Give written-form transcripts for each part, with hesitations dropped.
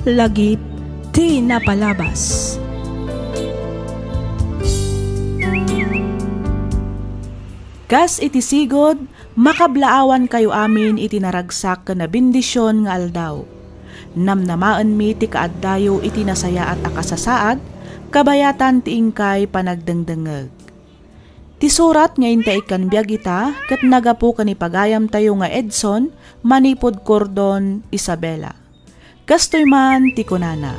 Lagip ti napalabas. Kas iti sigod, makablaawan kayo amin iti naragsak na bendisyon nga aldaw. Namnamaan mi ti kaaddayo iti nasaya at akasasaad, kabayatan ti ingkay panagdengdengeg. Ti surat nga inta ikan biyag ita, kat nagapu kanipagayam tayo nga Edson, manipod Cordon, Isabela. Kastoy man ti kunana.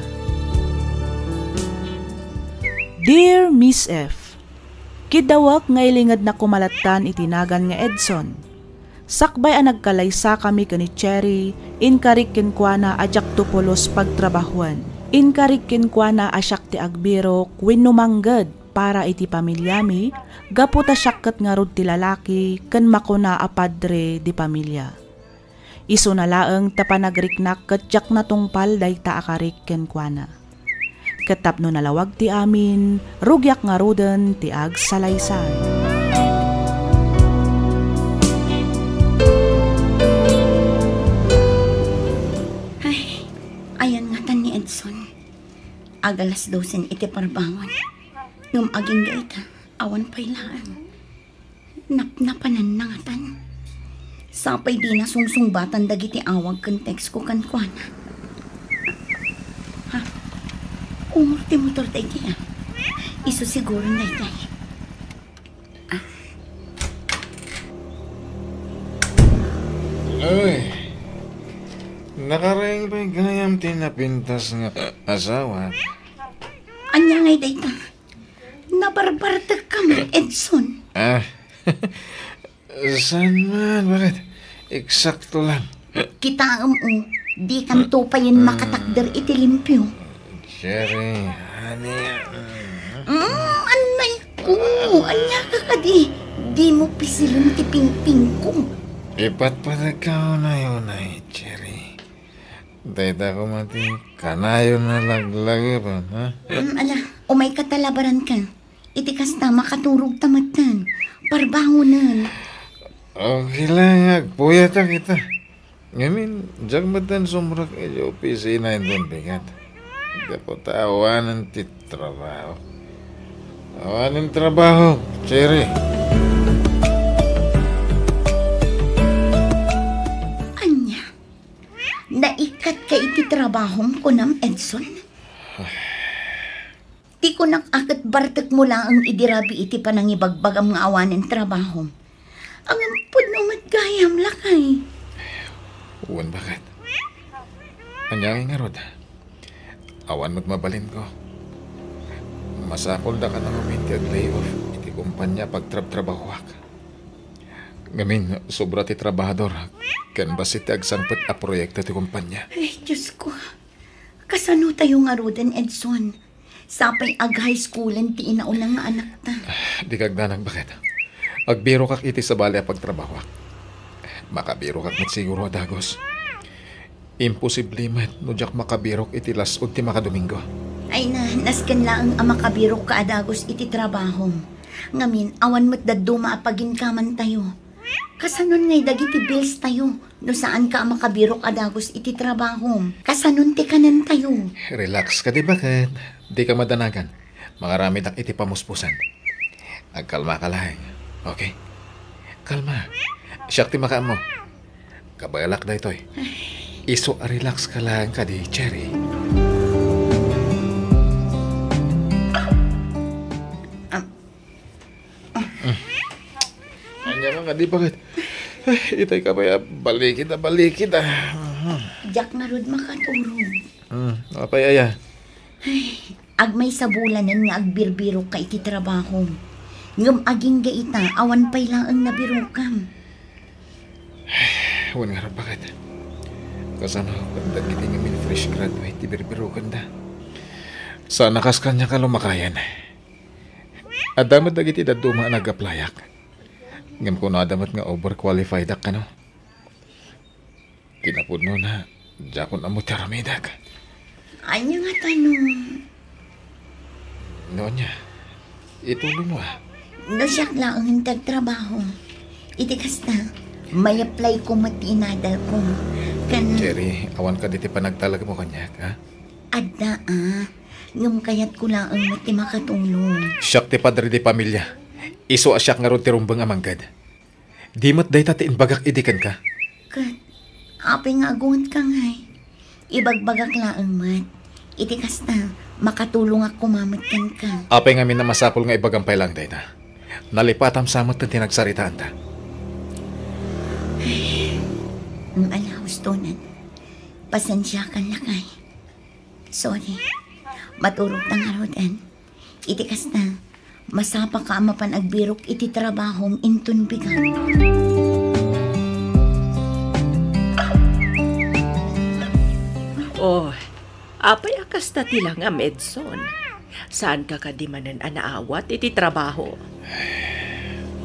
Dear Miss F, kidawak nga ilingad na kumalatan itinagan nga Edson. Sakbay ang nagkalaysa kami kani Cherry, inkarik kenkwana ajak tupulos pagtrabahuan. Inkarik kenkwana asyak ti agbiro winumangged para iti pamilyami, gaputa syakket nga rod ti lalaki, ken makuna a padre di pamilya. Isu na laeng tapanagriknak ket jak na tungpal dayta akarik kenkwana. Ketapno nalawag ti amin, rugyak nga roden ti agsalaysan. Ay, ayan nga tan ni Edson. Agalas 12 iti parbangon. Ngum aging gaita, awan pailaan. Napnapanan na nga tan. Sapay di na sungsungbatan dagiti awag kan text ko kan kuana. Umur ti motor tayo kaya. Iso siguro na ito. Uy, nakaraing ba'y gayam tinapintas nga asawa? Anya ngay dayta. Nabarbartag kami, Edson. Saan man? Bakit? Eksakto lang. Kita di kanto pa yun makatakder iti limpyo. Cherry, honey. Anay ko. Anya ka ka di mo pisilin ti pingping ko. Ipat pa nagkao na yun ay, Cherry. Dayta ko mati, kanayon na laglag pa, ha? Ala, umay katalabaran ka. Iti kasta makaturog tamatan. Parbangunan. Okay lang, agpuyata kita. Ngamin, jagmatan sumrak iyo opisina yung bigat. Dapat awanan ti trabaho. Awanan trabaho, Cherry. Anya, naikat ka iti trabahong ko nam, Edson? Di ko nakakat bartek mo lang ang idirabi iti panangibagbag ang mga awanin trabaho. Ang ampod no matgayam lakay. Uwan bakit? Anyangin nga rod. Awan mo't mabalin ko. Masakol da ka na kuminti ag layoff iti kumpanya pagtrab-trabahwak. Ngamin, sobra ti trabahador. Kan basit ti agsangpet a proyekto ti kumpanya. Ay, Diyos ko. Kasano tayo nga roden, Edson? Sapay ag high schoolan ti inaunang nga anak ta. Di kagdanag bakit? Agbiro kak iti sa bali a pagtrabahwak. Makabiro kak mat siguro adagos. Imposible man, no jak makabirok iti lasod ti makadomingo. Ay na, nasken lang ang makabirok ka adagos iti trabaho. Ngamin, awan mo't daduma apagin kaman tayo. Kasanon ngay dagiti bills tayo, no saan ka makabirok adagos iti trabaho. Kasanon ti kanan tayo. Relax ka di bakit? Di ka madanagan. Mangarami dak iti pamuspusan. Agkalma ka lang. Okay? Kalma. Siyak ti maka mo. Kabayalak da ito'y. Iso relax ka lang ka di, Cherry. Anya ka di bakit? Itay ka ba balikid na. Jack na rod makaturong. Napayaya. Agmay sa bulanan nga agbirbiro ka iti trabaho. Ngam aging gaita, awan pay lang ang nabirokam. Huwag nga rin bakit? Kasano, kanda giti nga min fresh graduate, ibiribiro kanda. Sana kas kanya ka lumakayan. Adamat na giti daduma nag-applyak. Ngam ko na adamat nga overqualified ka no. Kinapod no na, jakon amo taramidak. Anya nga tanong. Noon niya, ituloy mo No siya lang ang hintag trabaho. Iti kasta, may apply ko matinadal ko. Cherry, awan ka diti panagtalag mo kanyak, ha? Adda ngam kayat ko lang ang mati makatulong. Siyak ti padre di pamilya. Iso asyak nga ron ti rumbang amanggad. Di mat day tatiin bagak idikan ka. Kat, apay nga agungan ka ngay. Ibagbagak laang mat. Iti kasta, makatulong ako mamatkan ka. Apay nga na masapol nga ibagampay lang day ta. Nalipatam samot na tinagsaritaan ta. Alahos tonan. Pasensya ka na kay. Sorry. Maturog tang harodan. Iti kasta, masapa ka amapan agbirok iti trabahong intun bigat. Oh, apay akas na tila nga Medson. Saan ka kadimanan anaawat iti trabaho?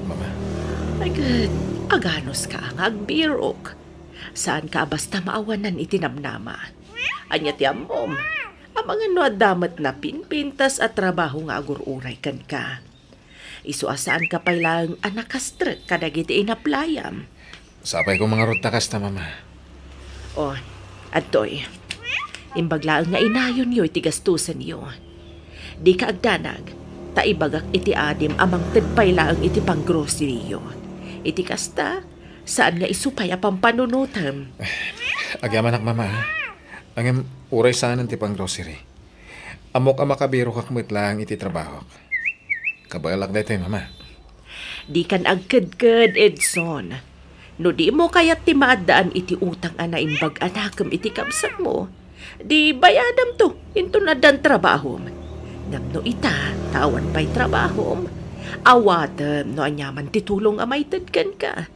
Mama, Ay good, aganos ka ang agbirok. Saan ka basta maawanan iti namnama? Anya ti amom, ang mga damat na pinpintas at trabaho nga agururay kan ka. Isuasaan ka pa lang anakastrek kadagiti inaplayam. sapay ko mga rotakas ta, mama. Oh, adtoy. Imbaglaan nga inayon yo iti gastusan yo. Di ka agdanag, taibagak iti adim amang tedpay laang iti panggrocery yo. Iti kasta, saan nga isupay apang panunutam. Agyaman ak, mama. Ang uray saan ti pang grocery. Amok ang makabiro kakmit lang iti trabaho. Kabalak dito, mama. Di kan agkad-kad, Edson. No di mo kayat ti maadaan iti utang ana imbag anakam iti kabsat mo. Di bayadam to, into na dan trabaho. Ngam no ita, tawan pa'y trabaho. Awatam no anyaman titulong amay tadkan ka.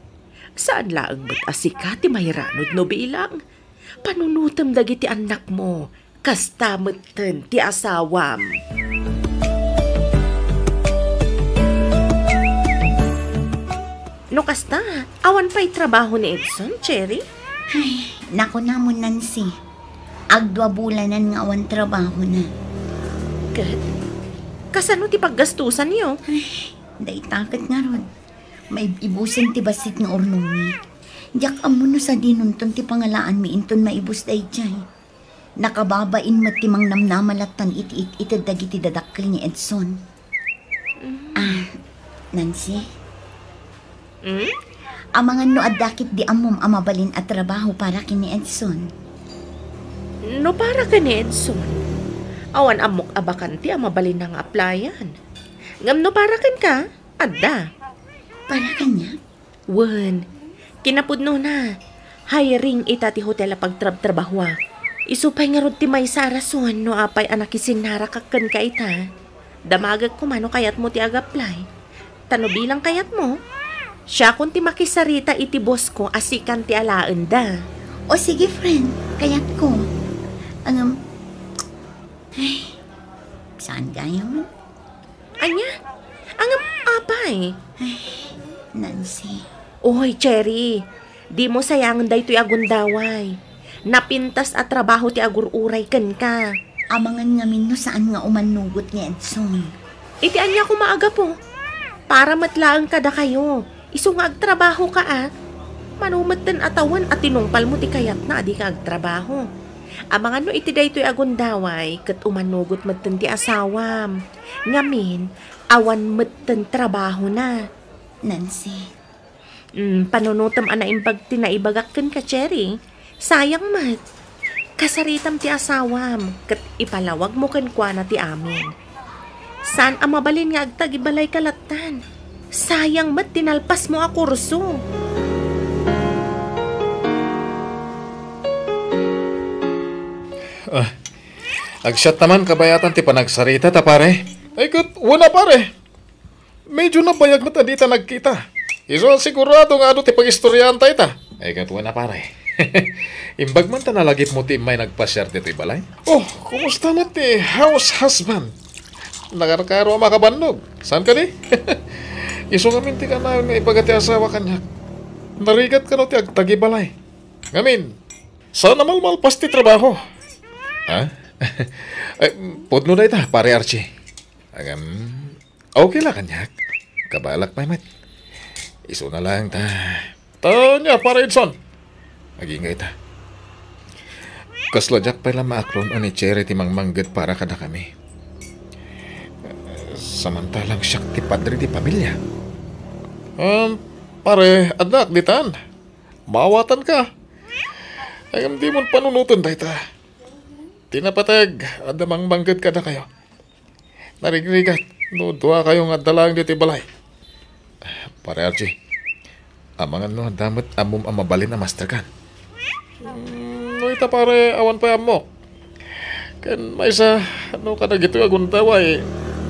Saan laang ba't asika ti mayranod no bilang? Panunutam dagiti anak mo, kastamatan ti asawam. No kasta, awan pa'y trabaho ni Edson, Cherry? Ay, nako namon Nancy. Agdwa bulanan nga awan trabaho na. Kat, kasano ti paggastusan niyo? Day takot nga ron. May ibusin ti basit nga ornumi. Diyak amo no sa dinunton ti pangalaan mi inton maibus day jay. Nakababain matimang namnamalatan iti dagiti dadakkel ni Edson. Nancy? Amangan no adakit di amom amabalin at trabaho para kini Edson. No para ka ni Edson. Awan amok abakanti ang mabalin ng applyan. Ngam no para kan ka, adda. Para kanya? Wen, kinapudno na. Hiring ita ti hotel pagtrab-trabahwa. Isupay nga rod ti may sarason no apay anak isinara kakan ka ita. Damagag ko mano kayat mo ti agaplay. Tano bilang kayat mo? Siya kung ti makisarita iti boss ko asikan ti alaan da. O sige friend, kayat ko. Ay, saan kaya mo? Anya? Angam apay. Nancy. Oy, Cherry. Di mo sayangan da ito'y agundaway. Napintas at trabaho ti agururay kan ka. Amangan ngamin no saan nga umanugot ni Edson. Iti anya ko maaga po. Para matlaang kada kayo. Iso nga agtrabaho ka Manumat den atawan at tinungpal mo ti kayat na di ka agtrabaho. Amangan no iti daytoy agundaway ket umanugot metten ti asawam. Ngamin, awan metten trabaho na. Nancy. Panunutam ana imbag tinaibagakken ka, Cherry. Sayang mat. Kasaritam ti asawam ket ipalawag mo ken kuana ti amin. Saan ang mabalin nga agtagibalay kalatan? Sayang mat tinalpas mo a kurso. Agsyat naman kabayatan ti panagsarita ta, pare. Ay kat, wala pare. Medyo nabayag na dita nagkita. Iso sigurado nga ti pag-istoryahan tayo ta. Ay kat, wala pare. Imbag man ta nalagip mo ti may nagpasyar dito balay. Oh, kumusta na ti house husband? Nakarkaro ang makabandog. Saan ka di? Iso ngamin ti ka na nga ipagati asawa kanya. Narigat ka no ti agtagi balay. Ngamin, sana malmalpas ti trabaho. Ha? Ay, podno na ita, pare Archie. Okay lang kanyak. Kabalak pa mat. Iso na lang ta. Tanya, pare Edson. Aging nga ita. Kaslajak pala maaklon ani Cherry ti mangmangged para kada kami. Samantalang siya ti padre di pamilya. Pare, anak, ditan. Mawatan ka. Ayam di mo panunutan dayta. Tinapatag, adamang mangged kada kayo. Narigrigat, no, duwa kayong adalang dito balay. Pare Archie, amangan no, damat amom amabalin na master kan. No, ita pare, awan pa amok. Kan may sa, ano ka na gito aguntaway.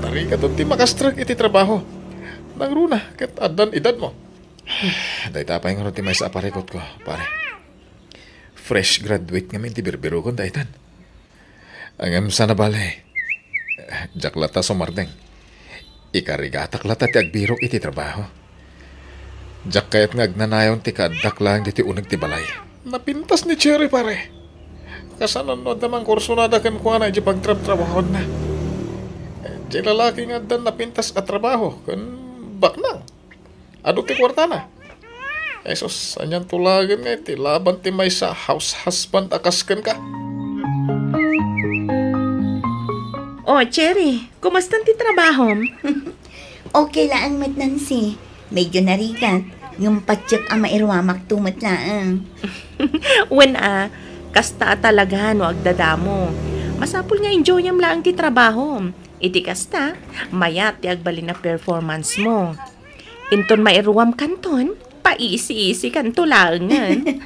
Tari ka doon ti makastrag iti trabaho. Nang runa, kat adan edad mo. Dahil tapay nga ron ti may sa aparikot ko, pare. Fresh graduate ngamin ti birbiro ko, dahitan. Ang sana balay. Jaklata sumardeng. Ikarigatak lata ti agbiro iti trabaho. Jak kayat nga agnanayon ti kaadak lang di ti unag ti balay. Napintas ni Cherry, pare. Kasanon no damang kurso na dakan ko na di pagtrab-trabahon na. Di lalaki nga dan napintas at trabaho. Kan baknang. Ado ti kwarta na. Esos, anyan tulagan nga ti laban ti may sa house husband akaskan ka. Oh, Cherry, kumusta ti trabaho? Okay lang, Mat Nancy. Medyo narigat. Yung patsyak ang mairwamak tumat lang. Kasta talaga no agdadamo. Masapul nga enjoy yam lang ti trabaho. Iti kasta, mayat ti agbalin na performance mo. Inton mairuam kanton, paisi-isi kanto langan.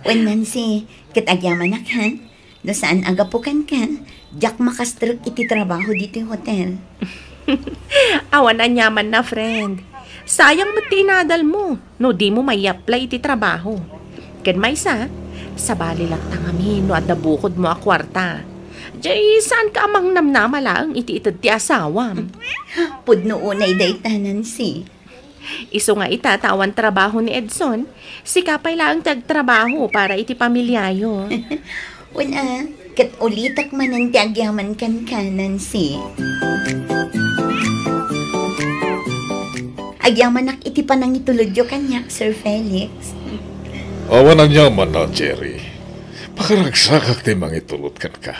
Nancy, kitagyaman na kan. No saan agapukan ka, jak makastruk iti trabaho dito yung hotel. Awan na nyaman na, friend. Sayang mo tinadal mo, no di mo may apply iti trabaho. Ken may sa bali lang tangami no adda bukod mo a kwarta. Jay, saan ka amang namnama lang iti itad ti asawam? Pudno unay daytanan si. Iso nga itatawan trabaho ni Edson, si kapay lang tagtrabaho para iti pamilyayo. Kat ulitak man ang tiagyaman kan kanan si. Agyaman iti panang itulodyo kanyak, Sir Felix. Awan ang yaman na, Cherry. Pakaragsakak ti mangitulot kan ka.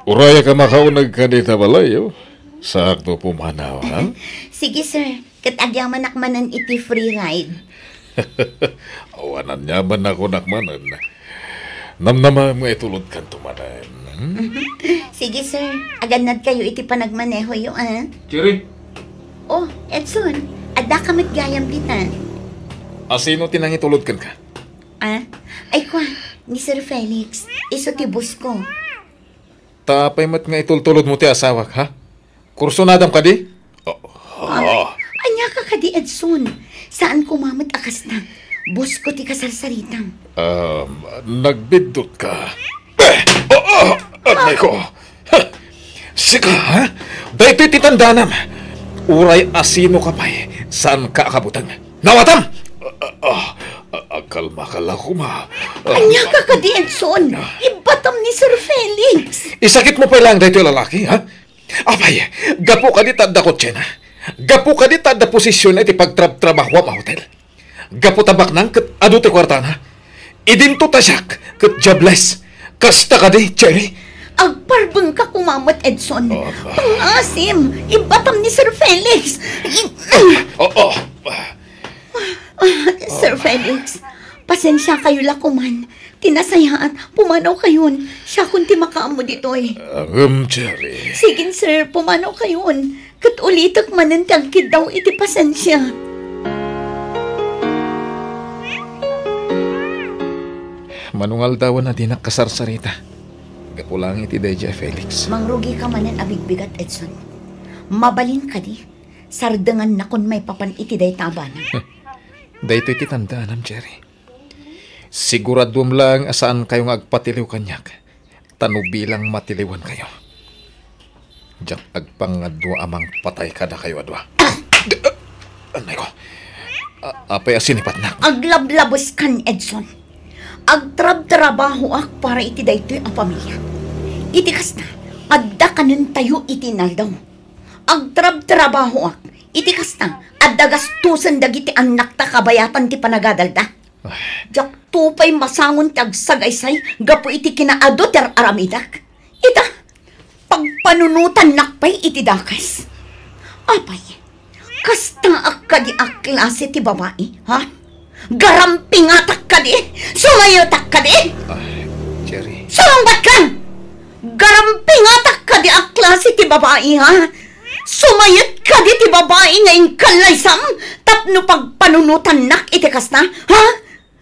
Uraya ka makaunag ka dita balayo. Sakto pumanaw, ha? Sige, sir. Katagyaman nakmanan iti free ride. Awanan yaman ako nakmanan. Namnama mo itulot kan tumanan. Sige, sir. Aganad kayo iti panagmaneho yung, Cherry? Oh, Edson. Ada ka matgayam kita. Asino tinang itulot kan ka? Ay kwa, ni Sir Felix. Iso ti bus ko. Tapay mat nga itultulot mo ti asawak, ha? Kurso nadam ka di? Anya ka ka di, Edson. Saan kumamat akas na? Bus ko ti kasarsaritang. Nagbidot ka. Anay ko. Sika, ha? Dahil titandanam. Uray asino ka pa'y. Saan ka akabutang? Nawatam! Kalma ka lang kuma. Anya ka ka di, Edson. Ibatam ni Sir Felix. Isakit mo pa lang dahil lalaki, ha? Apay, gapo ka di tadda kotse na. Gapo ka di tadda posisyon na iti pagtrabaho ma hotel. Gapo tabak nang kat adu ti kwarta na. Idinto tasyak kat jobless. Kasta ka di, Cherry. Agparbang ka kumamat, Edson. Pangasim. Ibatam ni Sir Felix. Sir Felix, pasensya kayo lakuman. Tinasayaan, pumanaw kayon. Siya kunti makaamo dito eh. Cherry. Sige, sir, pumanaw kayon. Kat ulitak manantagkid daw iti pasensya. Manungal daw na di nakasarsarita. Gapulang iti Deja Felix. Mangrugi ka manan abigbigat, Edson. Mabalin ka di. Sardangan na kun may papan iti day tabanan. Dahito iti tandaan, Cherry. Siguradum lang asaan kayong agpatiliw kanyak. Tano bilang matiliwan kayo. Diyak agpangadwa amang patay kada kayo adwa. Anay ko. Apay asinipat na. Aglablabos kan, Edson. Agtrab-trabaho ak para iti daytoy ang pamilya. Iti kasta, adda kanin tayo iti naldaw. Agtrab-trabaho ak. Iti kasta, adda gastusan dagiti anak ta kabayatan ti panagadalda. Jak tupay masangon ti agsagaysay, gapo iti kinaado ti aramidak. Ita, pagpanunutan nakpay iti dakas. Apay, kasta akka di aklase ti babae, ha? Garampingatak ka di, sumayotak ka di. Cherry. Sumangbat ka! Garampingatak ka di aklase ti babae, ha? Sumayot ka di ti babae nga ingkalaysam, tapno pagpanunutan nak iti kasta, ha?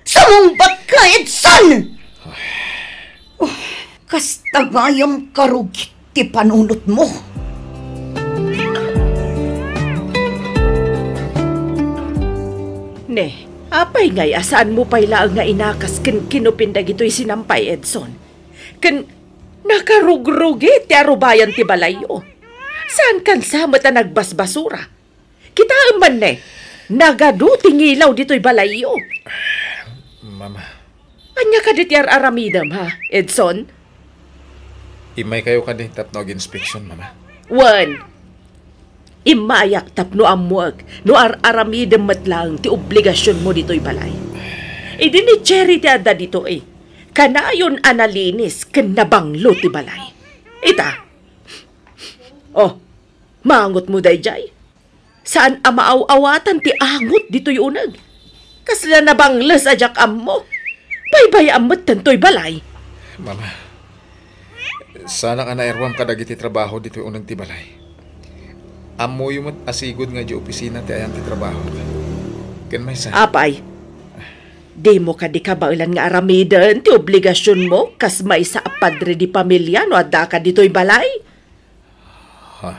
Sumangbat ka, Edson! Kasta gayam karugit ti panunot mo. Ne, apay ngay asaan mo pa'y laang nga inakas kinupindag ito'y sinampay, Edson. Nakarugrugi ti arubayan ti balayo. Saan kan samat na nagbasbasura? Kita man ne, nagadu tingilaw dito'y balayo. Mama. Anya ka dit yar aramidam, ha, Edson? Imay kayo ka din tapno inspection, Mama. Wan, imayak tapno amuag, no aramidam matlang ti obligasyon mo dito'y balay. Idi ni Cherry ti adda dito kanayon analinis kanabanglo ti balay. Ita, mangot mo dayjay. Saan amaaw-awatan ti angot dito'y unag? Kasla nabanglas ajak ammo. Baybay amot tanto'y balay. Mama, sana ka naerwam kadagiti trabaho dito'y unag ti balay. Amo yung asigod nga di opisina ti ayan ti trabaho. Ken may sa... Apay, di mo ka di kabailan nga aramidan ti obligasyon mo kas may sa padre di pamilya no adda ka dito'y balay. Ha?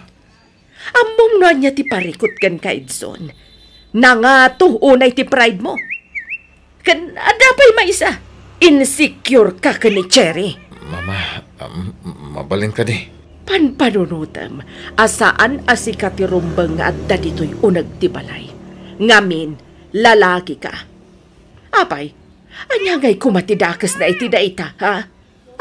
Among no niya ti parikot kan ka, Edson. Nangato unay ti pride mo. Kan adapay maisa. Insecure ka ka ni Cherry. Mama, mabalin ka di. Panpanunutam, asaan asika ti rumbang nga adda dito'y unag ti balay. Ngamin, lalaki ka. Apay, anya ngay kumatidakas na iti daita, ha?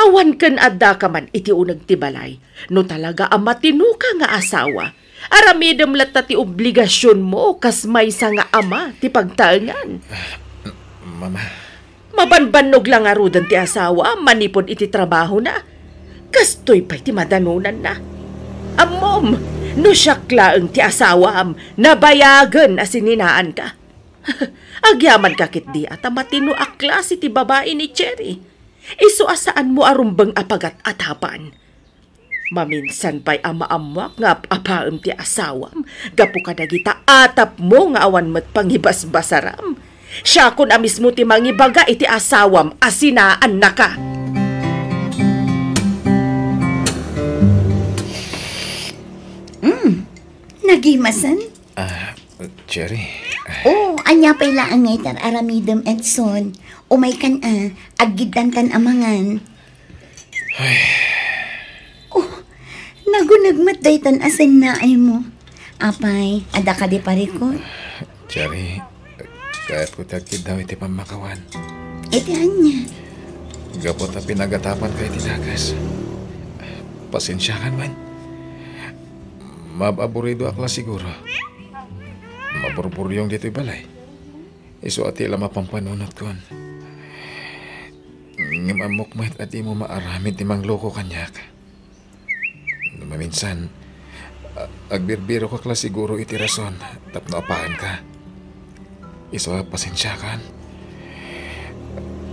Awan kan adda ka man iti unag ti balay. No talaga amatino ka nga asawa. Aramidam lata ti obligasyon mo kas may nga ama ti pagtaangan. Mama. Mabanbanog lang arudan ti asawa, manipod iti trabaho na. Kastoy pa'y ti madanunan na. Amom, no siyakla ang ti asawam, nabayagan asininaan ka. Agyaman kakit di at matino akla si ti babae ni Cherry. Iso asaan mo arumbang apagat atapan. Maminsan pa'y amaamwak nga apaam ti asawam, gapu kadagita atap mo nga awan mat pangibas-basaram. Siya kun amis mo ti mangibaga iti asawam asinaan na ka. Nagimasan? Cherry. Anya pa'y laang ngay tar aramidam, Edson. Umay kan agidantan amangan. Ay. Nagunagmat daytan asin na ay mo. Apay, ada ka di parikot. Cherry, kahit ko tagkid daw iti pamakawan. Iti anya. Gapot na pinagatapan kay tinagas. Pasensyakan man. Mababurido akla siguro. Maburburyong dito'y balay. Iso ati lama pampanunot kon. Ngimamok mahit at di mo maaramid ti mangloko kanyak. Maminsan, agbirbiro ka kla siguro iti rason, tapno apahan ka. Iso pasensyakan.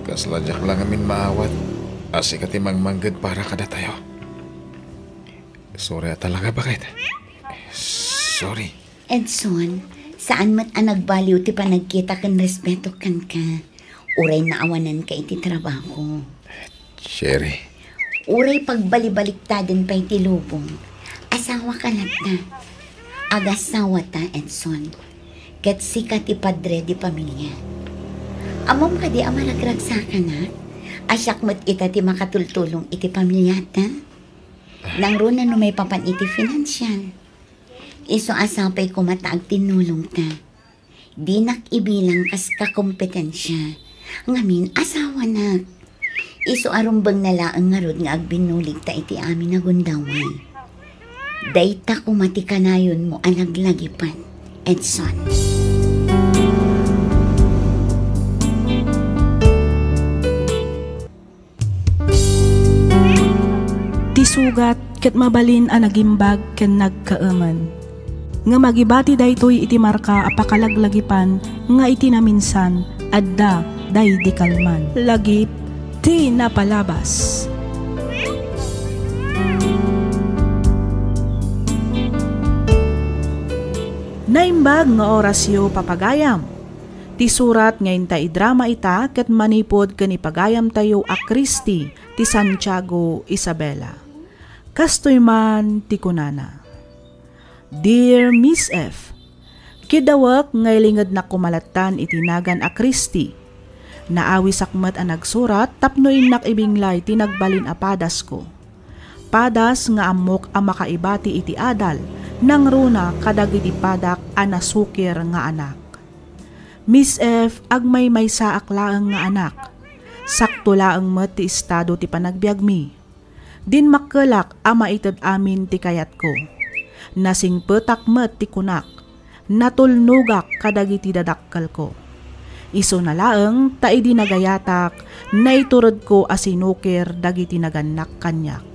Kasladyak lang amin maawat, asik ati mangmanggad para kada tayo. Sorry talaga bakit? Sorry. Edson, saan mat nagbaliw ti panagkita kan respeto kan ka. Uray na awanan ka iti trabaho. Cherry. Uray pagbalibaliktadan pa iti lubong. Asawa ka na. Agasawa ta, Edson. Ket sika ti padre di pamilya. Amom ka di amaragragsa ka na. Asyak mo't ita ti makatultulong iti pamilya ta. Nang runa no may papan iti financial. Iso asapay kumataag tinulong ta. Di nakibilang kas kakompetensya. Ngamin asawa na. Iso arumbang nalaang ngarod nga agbinulig ta iti amin na gundaway. Dayta kumati kanayon mo anaglagipan, Edson. sugat ket mabalin a nagimbag ken nagkaaman. Nga magibati daytoy iti marka apakalaglagipan nga iti naminsan adda day di kalman. Lagip ti napalabas. Naimbag nga orasyo papagayam. Ti surat ngayon ta idrama ita ket manipod ken ipagayam tayo a Kristi ti Santiago Isabela. Kastoy man ti kunana. Dear Miss F, kidawak ngay lingad na kumalatan itinagan a Kristi. Naawi sakmet a nagsurat tapno inak ibinglay tinagbalin a padas ko. Padas nga amok a makaibati iti adal nang runa kadagiti padak a nasukir nga anak. Miss F, agmay may saak laang nga anak. Sakto laang met ti estado ti panagbiag mi. Din makkelak a maitad amin ti kayat ko. Nasing petak met ti kunak. Natulnugak kadagiti dadakkel ko. Iso na laeng ta idi nagayatak naiturod ko asinukir dagiti naganak kanyak.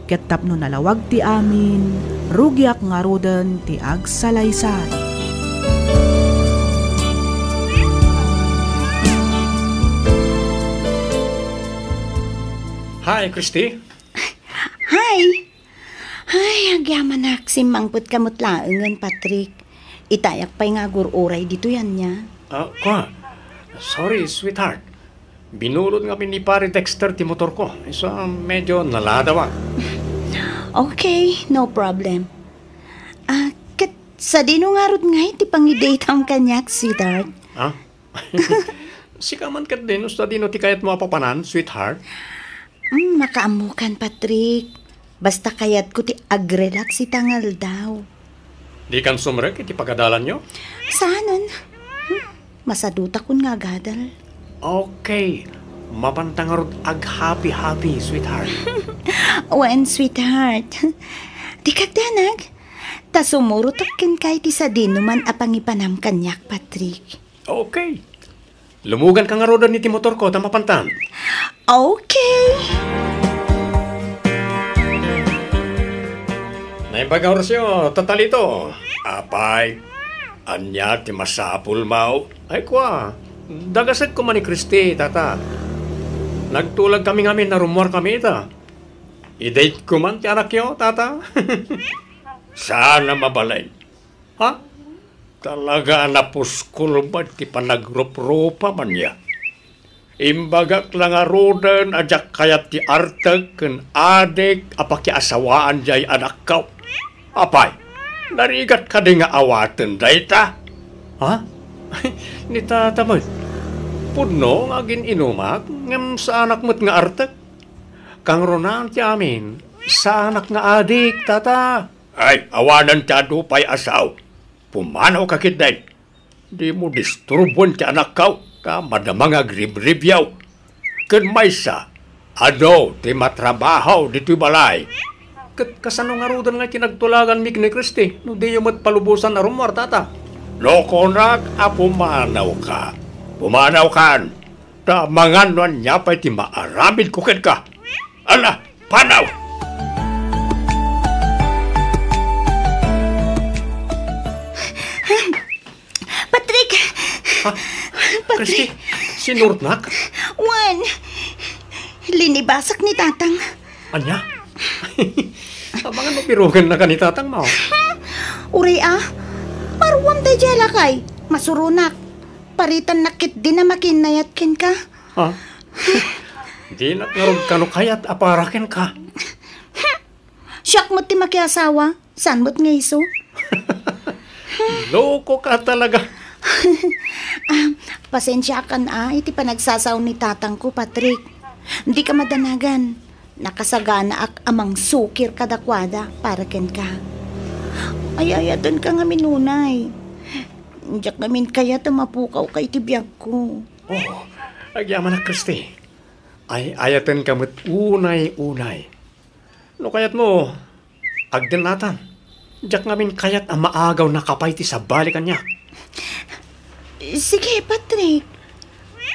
Ket tapno nalawag ti amin, rugyak nga roden ti agsalaysay. Hi, Christy. Hi! Ay, agyaman nak, simangput kamot laengan, Patrick. Itayak pa'y nga gururay dito yan niya. Kwa? Sorry, sweetheart. Binulod nga ni pare Dexter ti motor ko. So, medyo naladawa. Okay, no problem. Kat sa dino nga rod nga iti pang-date ang kanyak, sweetheart. Ha? Sikaman kat din, sa dino ti kayat mo apapanan, sweetheart. Makaamukan, Patrick. Basta kayat ko ti agrelax si tangal daw. Di kan sumrek iti pagadalan nyo? Saanan? Masaduta kun nga gadal. Okay. Mapantangarod ag happy, sweetheart. Wen, sweetheart. Di kagdanag. Ta sumurutok ken kay ti sa dinuman apangipanam kanyak, Patrick. Okay. Lumugan ka nga rodan ni ti motor ko, tamapantan. Okay. Naimbaga orasyo, tatalito. Apay, anya ti masapul mau. Ay kwa, dagasat ko man ni Christy, tata. Nagtulag kami ngamin na rumor kami ita. I-date ko man ti anak yo, tata. Sana mabalay. Ha? Talaga napuskul ba ti panagrup-rupa man niya. Imbagak lang nga rodan ajak kayat ti artag ken adik apaki asawaan jay anak kau. Apay, narigat ka di nga awaten dayta. Ha? Ni tata mo. Pudno nga gininumak ngem sa anak mo't nga artag. Kang ronan ti amin, sa anak nga adik, tata. Ay, awanan ti adu pay asaw. Pumanaw ka kitday. Di mo disturbon ti anak kau. Ka madamang agrib-ribyaw. Ken maysa, ano, ti matrabahaw dito'y balay. Ket kasano nga rodan nga tinagtulagan mi ni Christy, no di yung palubusan na rumor, tata. Loko nak, pumanaw ka. Pumanaw kan. Ta manganuan niya pa'y ti maaramid kukid ka. Ala, panaw! Patrick! Ha? Christy, sinurnak? Juan! Linibasak ni tatang. Anya? Abangan mo pirugan na ka ni tatang mo. Uray paruam tayo jala kay. Masurunak. Paritan nakit din na makinayatkin ka. Ha? Di nakarog ka no kayat aparakin ka. Siyak mo't ti makiasawa. San mo't nga iso? Loko ka talaga. Pasensya ka na, iti panagsasaw ni tatang ko, Patrick. Hindi ka madanagan. Nakasagana ak amang sukir kadakwada para ken ka. Ayayatan ka nga minunay. Diyak namin kaya mapukaw kay tibiyag ko. Oh, agyaman na Christy. Ay ayatan kamot unay-unay. No kayat mo, agdan natan. Diyak namin kayat ang maagaw na kapay ti sa balikan niya. Sige, Patrick.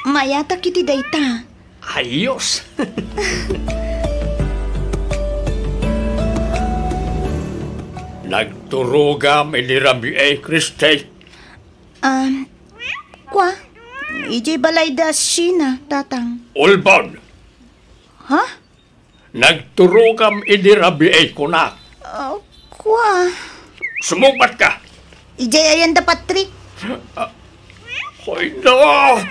Mayata kiti dayta. Ayos! Nagturugam inirabi Kriste. Kwa? Ijay balay da Sheena, tatang. Ulbon, Ha? nagturugam inirabi kunak. Kwa? Sumubat ka. Ijay ayan da Patrick. Hoy no!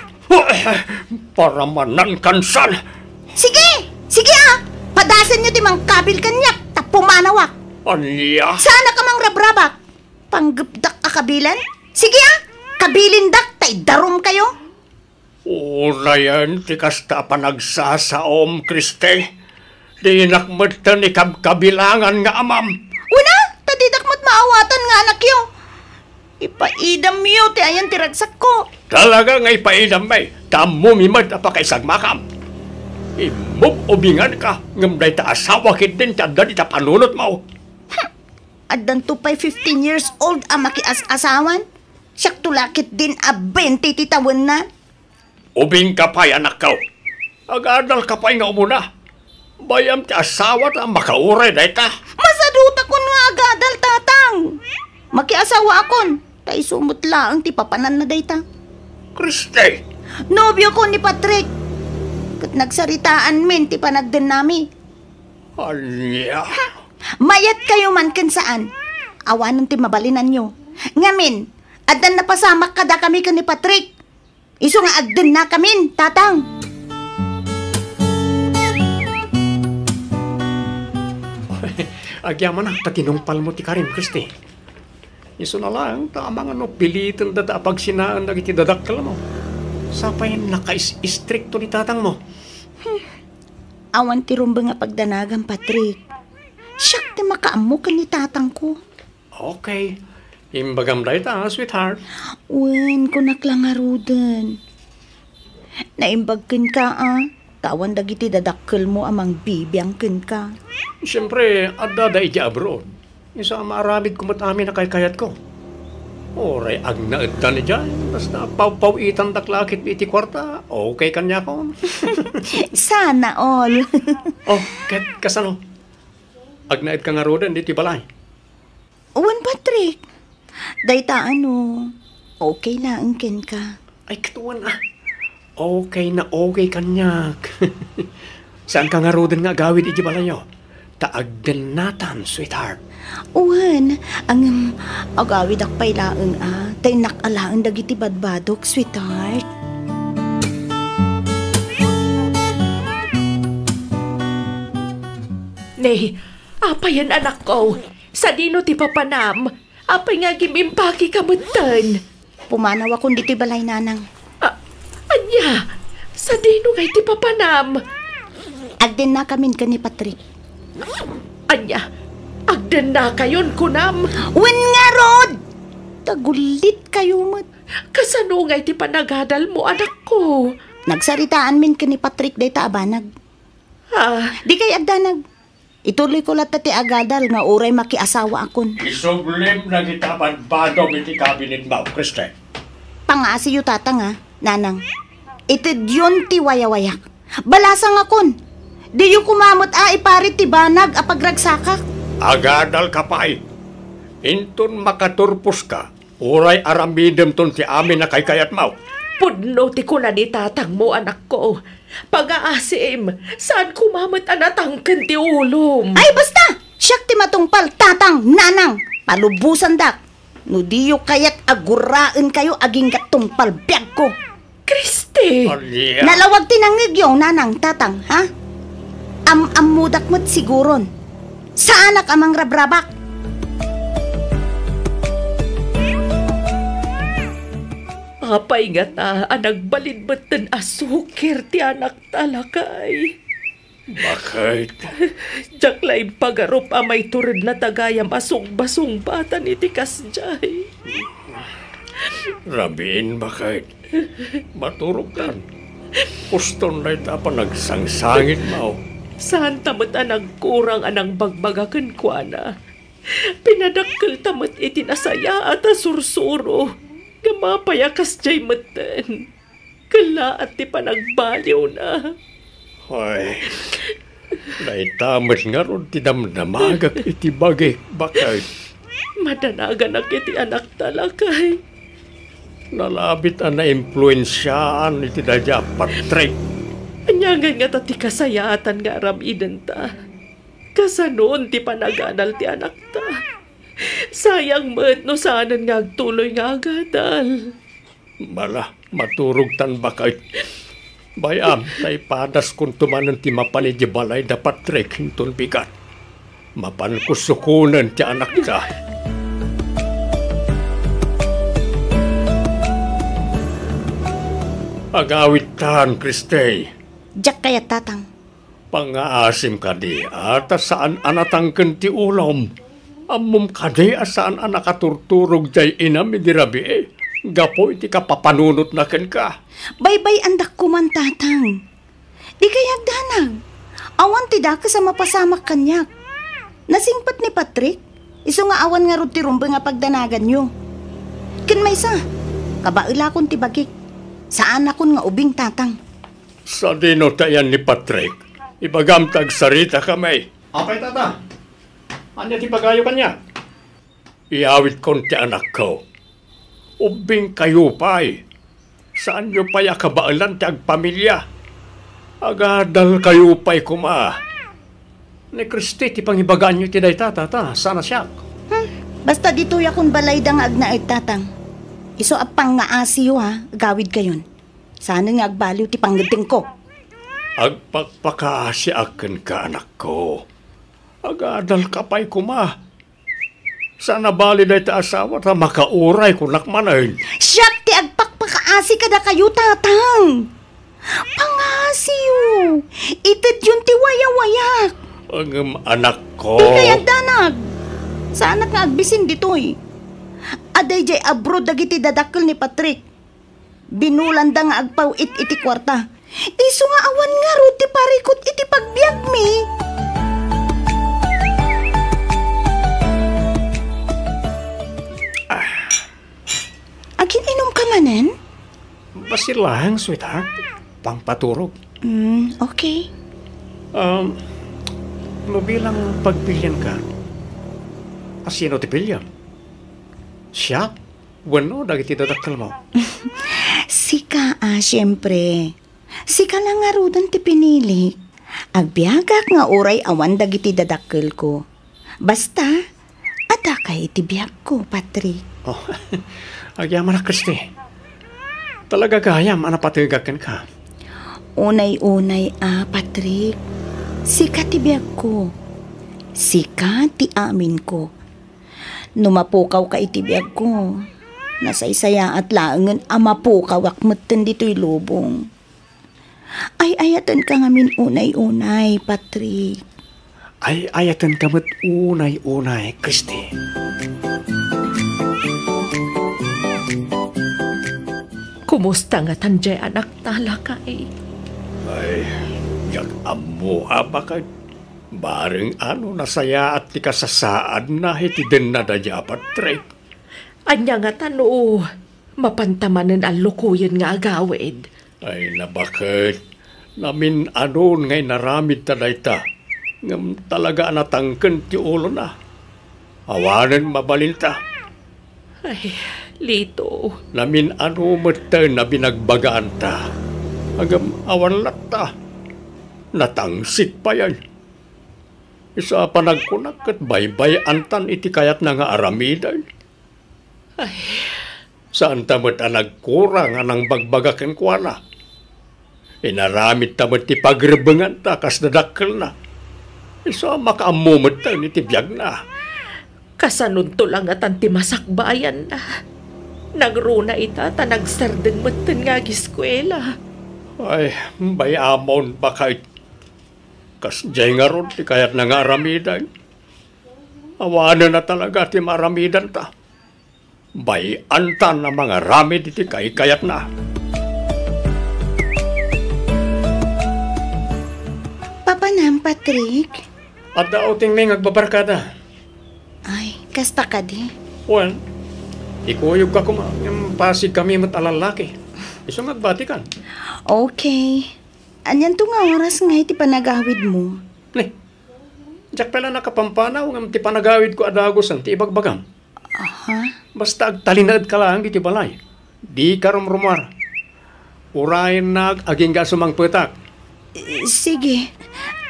Para manan kansan. Sige! Sige Padasan nyo timang kabil kanyak, tapumanawak. Anya? Sana ka mang rabrabak. Panggapdak kabilan? Sige kabilindak, tay darum kayo. Una yan, tikas ta pa nagsasaom, Kriste. Di nakmatan ni kabilangan nga amam. Una, tadidakmat maawatan nga anak yo. Ipaidam yo, ti ayan tiragsak ko. Talaga nga ipaidam may, tamo mimad apakaisag makam. Imog ubingan ka, ngamday ta asawa kit din tada di ta panunot mo. Addan to pa'y 15 years old ang makias-asawan. Siyak tulakit din a 20 titawan na. Ubing ka pa'y anak ka. Agadal ka pa'y nga umuna. Bayam ti asawa ta makauray day ta. Masaduta ko nga agadal, tatang. Makiasawa akon. Tay sumut laang ti papanan na day ta. Kriste, Nobyo ko ni Patrick. Kat nagsaritaan min ti panagden nami. anya? Mayat kayo man kan saan. Awanan ti mabalinan nyo. Ngamin, adan na pasamak kada kami kan ni Patrick. Iso nga agden na kamin, tatang. Agyaman na, tatinungpal mo ti Karim, Kriste. Iso na lang, tama nga no, pilitin dada pag sinaan na iti dadakkel mo. Sapay naka-istrikto ni tatang mo. Awan ti rumba nga pagdanagan, Patrick. Siyak ti makaamo ka ni tatang ko. Okay. Imbagam day ta, sweetheart. Wen, kunak lang arudan. Naimbagkin ka, Tawan dagiti dadakkel mo amang bibiyangkin ka. Siyempre, adda da iti abroad. Isa maaramid kumot amin na kayat ko. Oray, ag naadda ni dyan. Basta paw-pawitan daklakit iti kwarta. Okay kanya ko. Sana all. Oh, kasano? Ag naad ka nga rodan, diti balay. Wen, Patrick. Dayta okay na ang ken ka. Ay, katuan Okay na okay kanyak. Saan ka nga rodan nga gawid iti balayo? Taag din natan, sweetheart. Wen, ang agawid akpay laeng tay nakalaeng dagiti badbadok, sweetheart. Nay, apay yan anak ko. Sa dino ti papanam, apay nga gimimpaki kamutan. Pumanaw akong diti balay nanang. Anya, sa dino nga ti papanam. Agden na kamin ka ni Patrick. Anya, agdan na kayon kunam. Wen nga rod! Tagulit kayo mat. Kasano nga ti panagadal mo anak ko. Nagsaritaan min ka ni Patrick dayta abanag. Di kay agdanag. Ituloy ko lahat ti agadal nga uray makiasawa akon. Isublim na kita badbadong iti kabinet mo, Kriste. Pangasi yu tatang nanang. Itid yun ti wayawayak. Balasang akon. Di yu kumamot iparit ti banag apagragsakak. Agadal ka pa'y. Inton makaturpos ka, uray aramidem ton ti amin na kaykayat mo. Pudno ti ko na ni tatang mo anak ko. Pag-aasim, saan kumamot anatangkan ti ulom? Ay basta! Siyak ti matungpal, tatang, nanang. Palubusan dak. No diyo kayat aguraan kayo aging katungpal biyag ko. Kriste! Anya? Nalawag tinangig yung nanang, tatang, ha? Amudak mo't siguron. Saan ak amang rabrabak? Apay nga ta, nagbalinbatan asukir ti anak talakay. Bakit? Jaklay pagarup amay turid na tagayam asong-basong batan iti kasjay. Rabin, bakit? Maturog tan. Puston na ita pa nagsangsangit mo. Saan tamot nagkurang anang bagbagakan kwa na? Pinadakkel tamot iti nasaya at asursuro. Gamapayakas jay matan. Kala at ti panagbaliw na. Ay, naitamat nga ron ti damdamagak iti bagay. Bakit? Madanagan na kiti anak talakay. Nalabit ang na-influensyaan iti dadya Patrick. Anyangan nga ta ti kasayatan nga aramidan ta. Kasanon ti panaganal ti anak ta. Sayang met no saanan nga agtuloy nga agadal. Bala, maturog tan bakay. Bayam, naipadas kung tumanan ti mapanid di balay da Patrick hinton bigat. Mapan kusukunan ti anak ta. Agawit tan, Kristey. Diyak kaya tatang. Pangaasim ka di, at saan anatangken ti ulam. Amom ka di, saan anakaturturog jay inam idirabi eh. Gapo iti kapapanunot na ken ka. Baybay andak ko man tatang. Di kayag danag. Awan ti daka sa mapasamak kanyak. Nasingpat ni Patrick. Iso nga awan nga rod ti rumbe nga pagdanagan nyo. Kin may sa. Kabaila kon ti bagik. Saan akon nga ubing tatang. Sa dino tayan ni Patrick, ibagamtag sarita kamay. Apay tata, anya ti pagayo kanya? Iawit kon ti anak ko. Ubing kayo pa'y. Saan nyo pa'y akabaalan ti agpamilya? Agadal kayo pa'y kuma. Ni Kristi ti pangibagaan nyo ti day tata, sana siya. Basta dito yakon balay dang agnaid tatang. Iso apang nga asiyo ha, gawid kayon. Sana nga agbaliw ti panggiting ko. Agpakpakasi akin ka anak ko. Agadal ka pa'y kuma. Sana bali day ta asawa ta makauray kunak manayin. Siyak ti agpakpakaasi kada kayo tatang. Pangasiyo. Itit yun ti wayawayak. Ang anak ko. Di kaya danag. Sana nga agbisin ditoy. Aday jay abroad dagiti dadakkel ni Patrick. Binulanda nga agpaw iti kwarta. Isu nga awan nga ro ti parikot iti pagbiag mi. Agin inom ka manen? Basilang, sweetheart. Pangpaturog. Okay. Bilang pagpilyan ka, asino ti pilyan? Siya? Bueno, dagiti dadakkel mo. Sika siyempre. Sika lang nga rudan ti pinili. Agbiagak nga oray awan dagiti dadakkel ko. Basta, ada kay ti biag ko, Patrick. Oh, agyaman na, Kristi. Talaga gayam, anapatigakin ka. Unay-unay, Patrick. Sika ti biag ko. Sika ti amin ko. Numapukaw ka itibiyag ko. Nasaysaya at laangan amapukaw akmatan dito'y lubong. Ay ayatan ka ngamin unay-unay, Patrick. Ay ayatan ka mat unay-unay, Kristi. Kumusta nga tanjay anak talakay? Ay, yak amo abakad. Baring nasaya at ti kasasaad na hitiden na dadya Patrick. Anya nga tano, mapantamanan ang lukuyan nga agawid. Ay nabakit, namin ngay naramid taday ta. Ngam talaga natangken ti ulo na. Awanan mabalinta. Ay, lito. Namin matan na binagbagaan ta. Agam awan latta. Natangsik pa yan. Isa panagkunak at baybay antan iti kayat na nga aramidan. Ay. Saan tamat nagkurang anang bagbagaken kwa na. Inaramid tamat ti pagrebengan ta kas dadakkel na. Isa makaamumot ta iti biyag na. Kasanun to lang at ti masakbayan na. Nagruna ita ta nagsardeng matan nga giskwela. Ay, bayamon bakit. Kas jay nga ron, ti kayat na nga aramidan. Awanan na talaga ti maramidan ta. Bayantan na mga ramid iti kayat na. Papa nam, Patrick. At daoting may ngagbabarkada. Ay, kasta ka di. Well, ikuyog ka kuma. Yung pasig kami matalalaki. Iso magbati kan. Okay. Anyan to nga oras nga iti panagawid mo. Diyak pala nakapampanaw ng ti panagawid ko adagosan ti ibagbagam. Basta agtalinaad ka lang iti balay. Di ka rumrumar. Urayan nag aging ga sumang petak. Sige.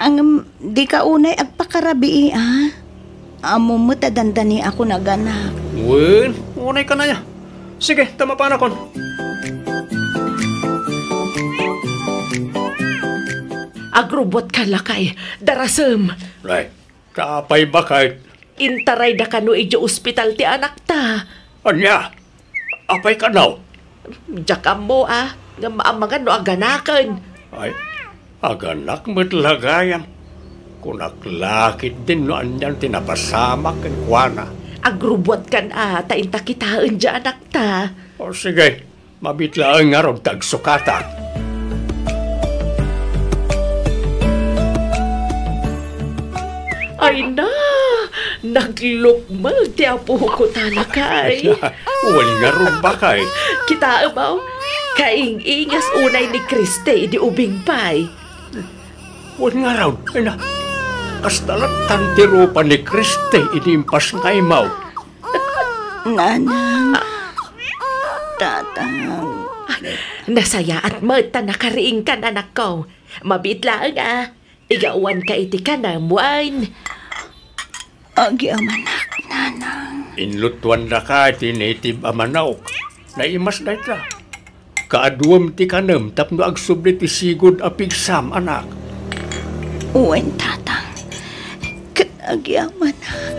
Ang di ka unay agpakarabi Amo mo tadandani ako naganak. Wen, unay ka na ya. Sige, tama pa na kon. Agrobot ka lakay, darasem. Right. Kapay bakit? Intaray da kano ijo ospital ti anak ta. Anya? Apay ka daw? Jakam mo nga maamangan no aganakan. Ay, aganak mo't lagayam. Kunaklakit din no anyan tinapasamak kan kuwana. Agrobot kan ta inta kitaan dya anak ta. O sige, mabitlaan nga ron tagsukata. Ay na, naglukmal ti apo ko talakay. Wali nga ron bakay. Kita ba? Kaing-ingas unay ni Kriste di ubing pay. Wali nga ron. Ay na, kastalat tantiro pa ni Kriste inimpas nga imaw. Nanang. Tatang. Nasaya at mata nakariing ka anak ko. Mabitlaan Igawan ka iti ka na muain. Agi amanak, nanang. Inlutuan na ka ti native amanaw. Naimas na ita. Kaaduam ti kanam tapno agsubli ti sigod apigsam anak. Uwen, tatang. Agi amanak.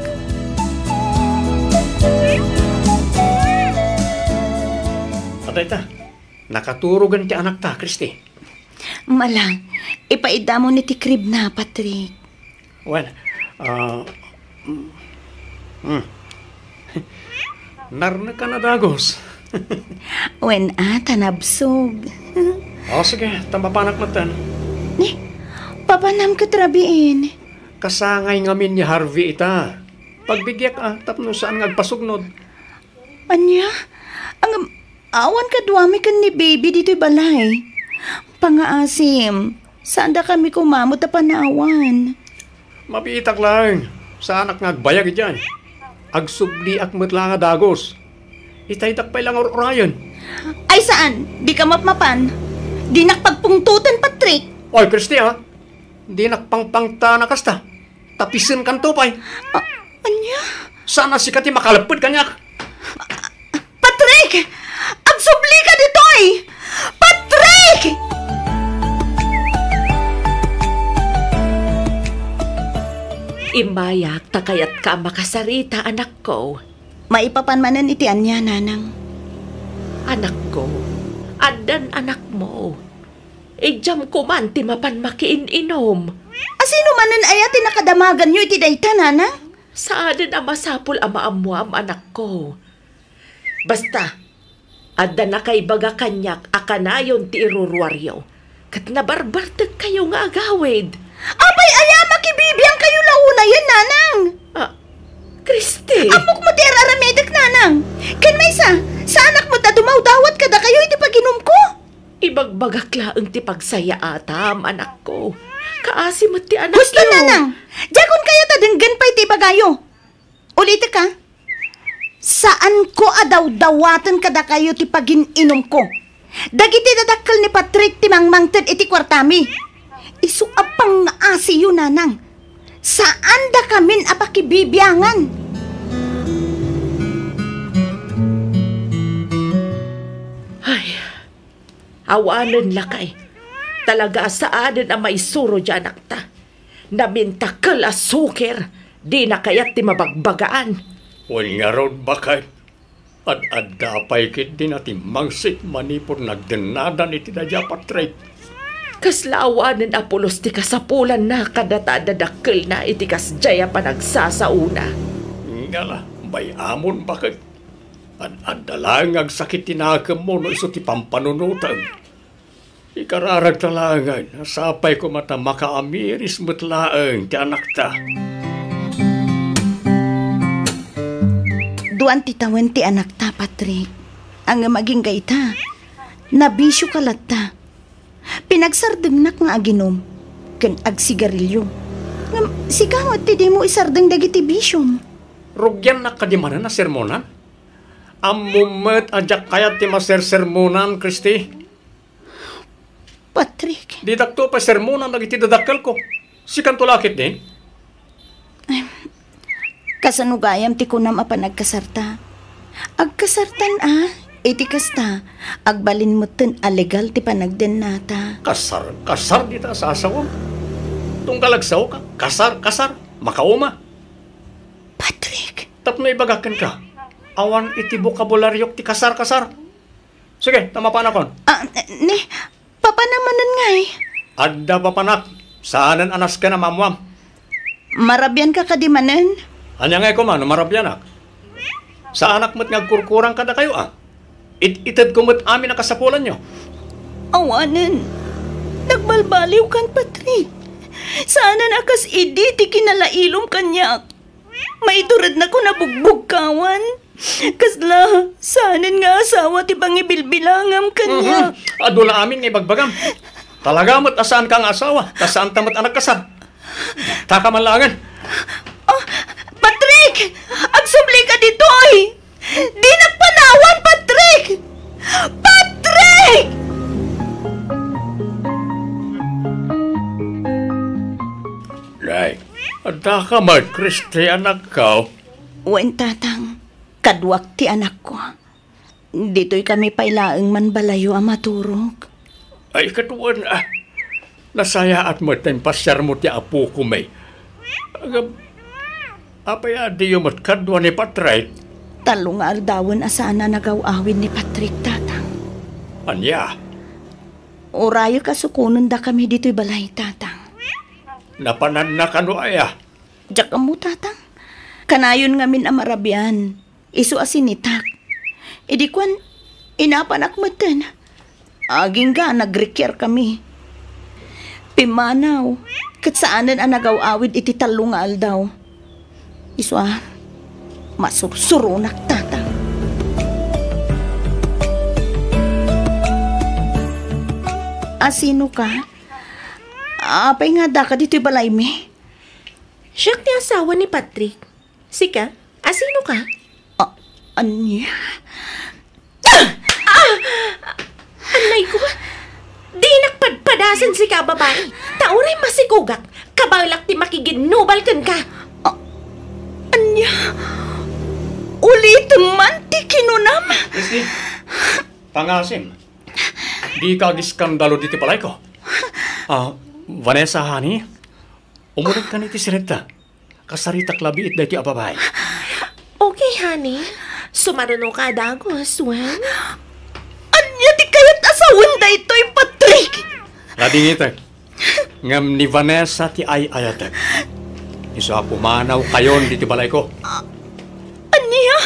Atay ta, nakaturugan ti anak ta, Kristi. Malang, ipaida mo ni ti krib na, Patrick. Well, narna ka na dagos. Uwen, tanabsog. O sige, tampapanak matan. Papanam ka trabiin. Kasangay ngamin ni Harvey ita. Pagbigyak tapno saan ngagpasugnod. Anya, ang awan ka duwami kan ni baby dito'y balay. Pangaasim, saan da kami kumamot na panawan? Mapiitak lang. Sa anak ngagbayag dyan. Agsubli ak metla nga dagos. Itaytak pa lang orayan. Ay saan? Di ka mapmapan? Di nakpagpungtutan, Patrick. Oy, Kristi di nakpangpangta na kasta. Tapisin kan tupay. Anya? Sana sikati makalapod kanyak. Patrick! Agsubli ka dito'y! Patrick! Imbayak takayat ka makasarita anak ko. Maipapanmanan iti anya, nanang. Anak ko, adan anak mo. Ijam ko man ti mapan makiin-inom. Asino manan ayati nakadamagan nyo iti dayta, nanang? Saan na masapul amaamuam anak ko. Basta, adda na kay baga kanyak akanayon ti irurwaryo. Kat nabarbartag kayo nga agawid. Apay ayama kibibiyang kayo launa yan, nanang. Kristi. Amok mo ti aramedak, nanang. Ken may sa anak mo ta dumaw-dawat kada kayo iti paginom ko. Ibagbagak laang ti pagsaya atam, anak ko. Kaasi mo ti anak Gusto, nanang. Diyagon kayo tadenggan pa iti bagayo. Ulit ka. Saan ko adaw-dawatan kada kayo ti pagininom ko? Dagiti dadakkel ni Patrick ti mangmangted iti kwartami. Isu apang asi yun, nanang. Saan da kamin apakibibiyangan? Ay, awanan lakay. Talaga saanan ang maisuro dyan akta. Namintakal as suker. Di na kaya't ti mabagbagaan. Wal nga ron bakay. At adapay kit din ati mangsit manipur nagdenadan iti dadya Patrick. Kaslawanan apulos ti kasapulan na kadata-dadakkel na iti kasjaya pa nagsasauna. Ngala, bay amon bakit? Ad-adalang agsakit tinakam mo no iso ti pampanunutan. Ikararag talangan, sapay ko mata makaamiris mutlaang ti anak ta. Duan ti tawen ti anak ta, Patrick. Ang maging gaita, nabisyo kalat ta. Pinagsardengnak nga aginom, ken agsigarilyo. Sikamot ti di mo isardeng dagiti bisyom. rugyan na kadimanan na sermonan. Amumet ajak kayat ti maser-sermonan, Kristi. Patrick, Di dakto pa sermonan dagiti dadakkel ko. Sikan tulakit din. kasanugayam ti kunam a panagkasarta. Agkasartan iti kasta, agbalin mo ten alegal ti panagden nata. Kasar dita sa asawam. Tunggalagsaw ka, kasar, makauma. Patrick, Tapno ibagakan ka. Awan iti bokabularyok ti kasar. Sige, tama pa na kon. ni, papanamanan nga Adda pa panak, saanan anas ka na mamwam. Marabyan ka kadimanan? Anya nga ko man, marabyanak. Sa anak mo't ngagkurkurang kada kayo Itad ko mo't amin na kasapulan nyo. Awanan, nagbalbaliw kan Patrick. Sana nakas idi ti kinalailom kanyak. Maiturad na ko na bugbog kawan. Kasla, saanan nga asawa ti pangibilbilangam kanya. Adula amin nga ibagbagam. Talaga mo't asaan kang asawa, kasaan tamat anak kasar. Takamanlangan. Patrick! Agsubli ka ditoy! Di nagpanawan, Patrick! Patrick! Nay, adda ka man, Kristi, anak ka. Wen tatang, kadwak ti anak ko. Dito'y kami pailaeng man balayo ang maturog. Ay, katuan, nasaya at mo tayong pasyar mo ti apo ko may. Apay adi yung matkadwa ni Patrick. Talong nga aldawan asana nagawawin ni Patrick tatang. Anya, Orayo kasukunon da kami dito'y balay tatang. napanan na kano aya. Diyak mo tatang. Kanayon ngamin amarabyan. Isu asinitak. Idi kwan, inapanak matan. Aging ga, nagrekyar kami. Pimanaw, katsaanan ang nagawawid iti talong nga aldaw. Isu masursurunak tatang. Sino ka? Apay nga da ka dito'y balay mi. Siya ti asawa ni Patrick. Sika, asino ka? Anya? Anay ko, di nakpadpadasan si ka babae. Tauray masikugak, kabalak ti makiginubal kan ka. Anya? Ulit man ti kinunam? Kristi, pangasim. Di ka giskandalo diti palay ko. Vanessa, honey, umunag ka ni ti sireta. Kasarita klabi it dati ababay. Okay, honey. Sumaruno ka dagos, Wen. Anya ti kayat asawan da ito'y Patrick? Ladingitag, ngam ni Vanessa ti ay-ayatag. Isa pumanaw kayon diti balay ko. Anya?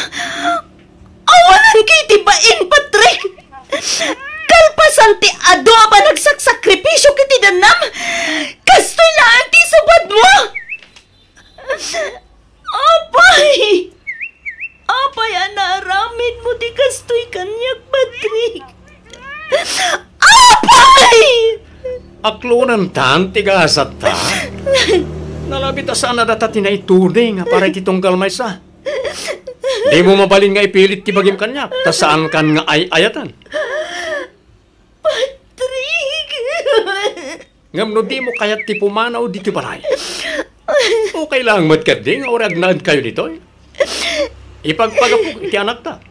Awanan kay tibain, Patrick! Kalpasan ti ado pa nagsaksakripisyo kiti danam! Kastoy lang ti subad mo! Apay! Apay, anaramid mo ti kastoy kanyak, Patrick! Apay! Aklunan tan, tigasat ta. Nalabit asaan na data tinaitude nga para kitong galmay sa. Di mo mabalin nga ipilit ti bagim kanyak, ta saan kan nga ay-ayatan. Patrick! Ngam no di mo kayat ti pumanaw diti balay. Okay lang matkad nga orag naad kayo dito. Ipagpagapog iti anak ta.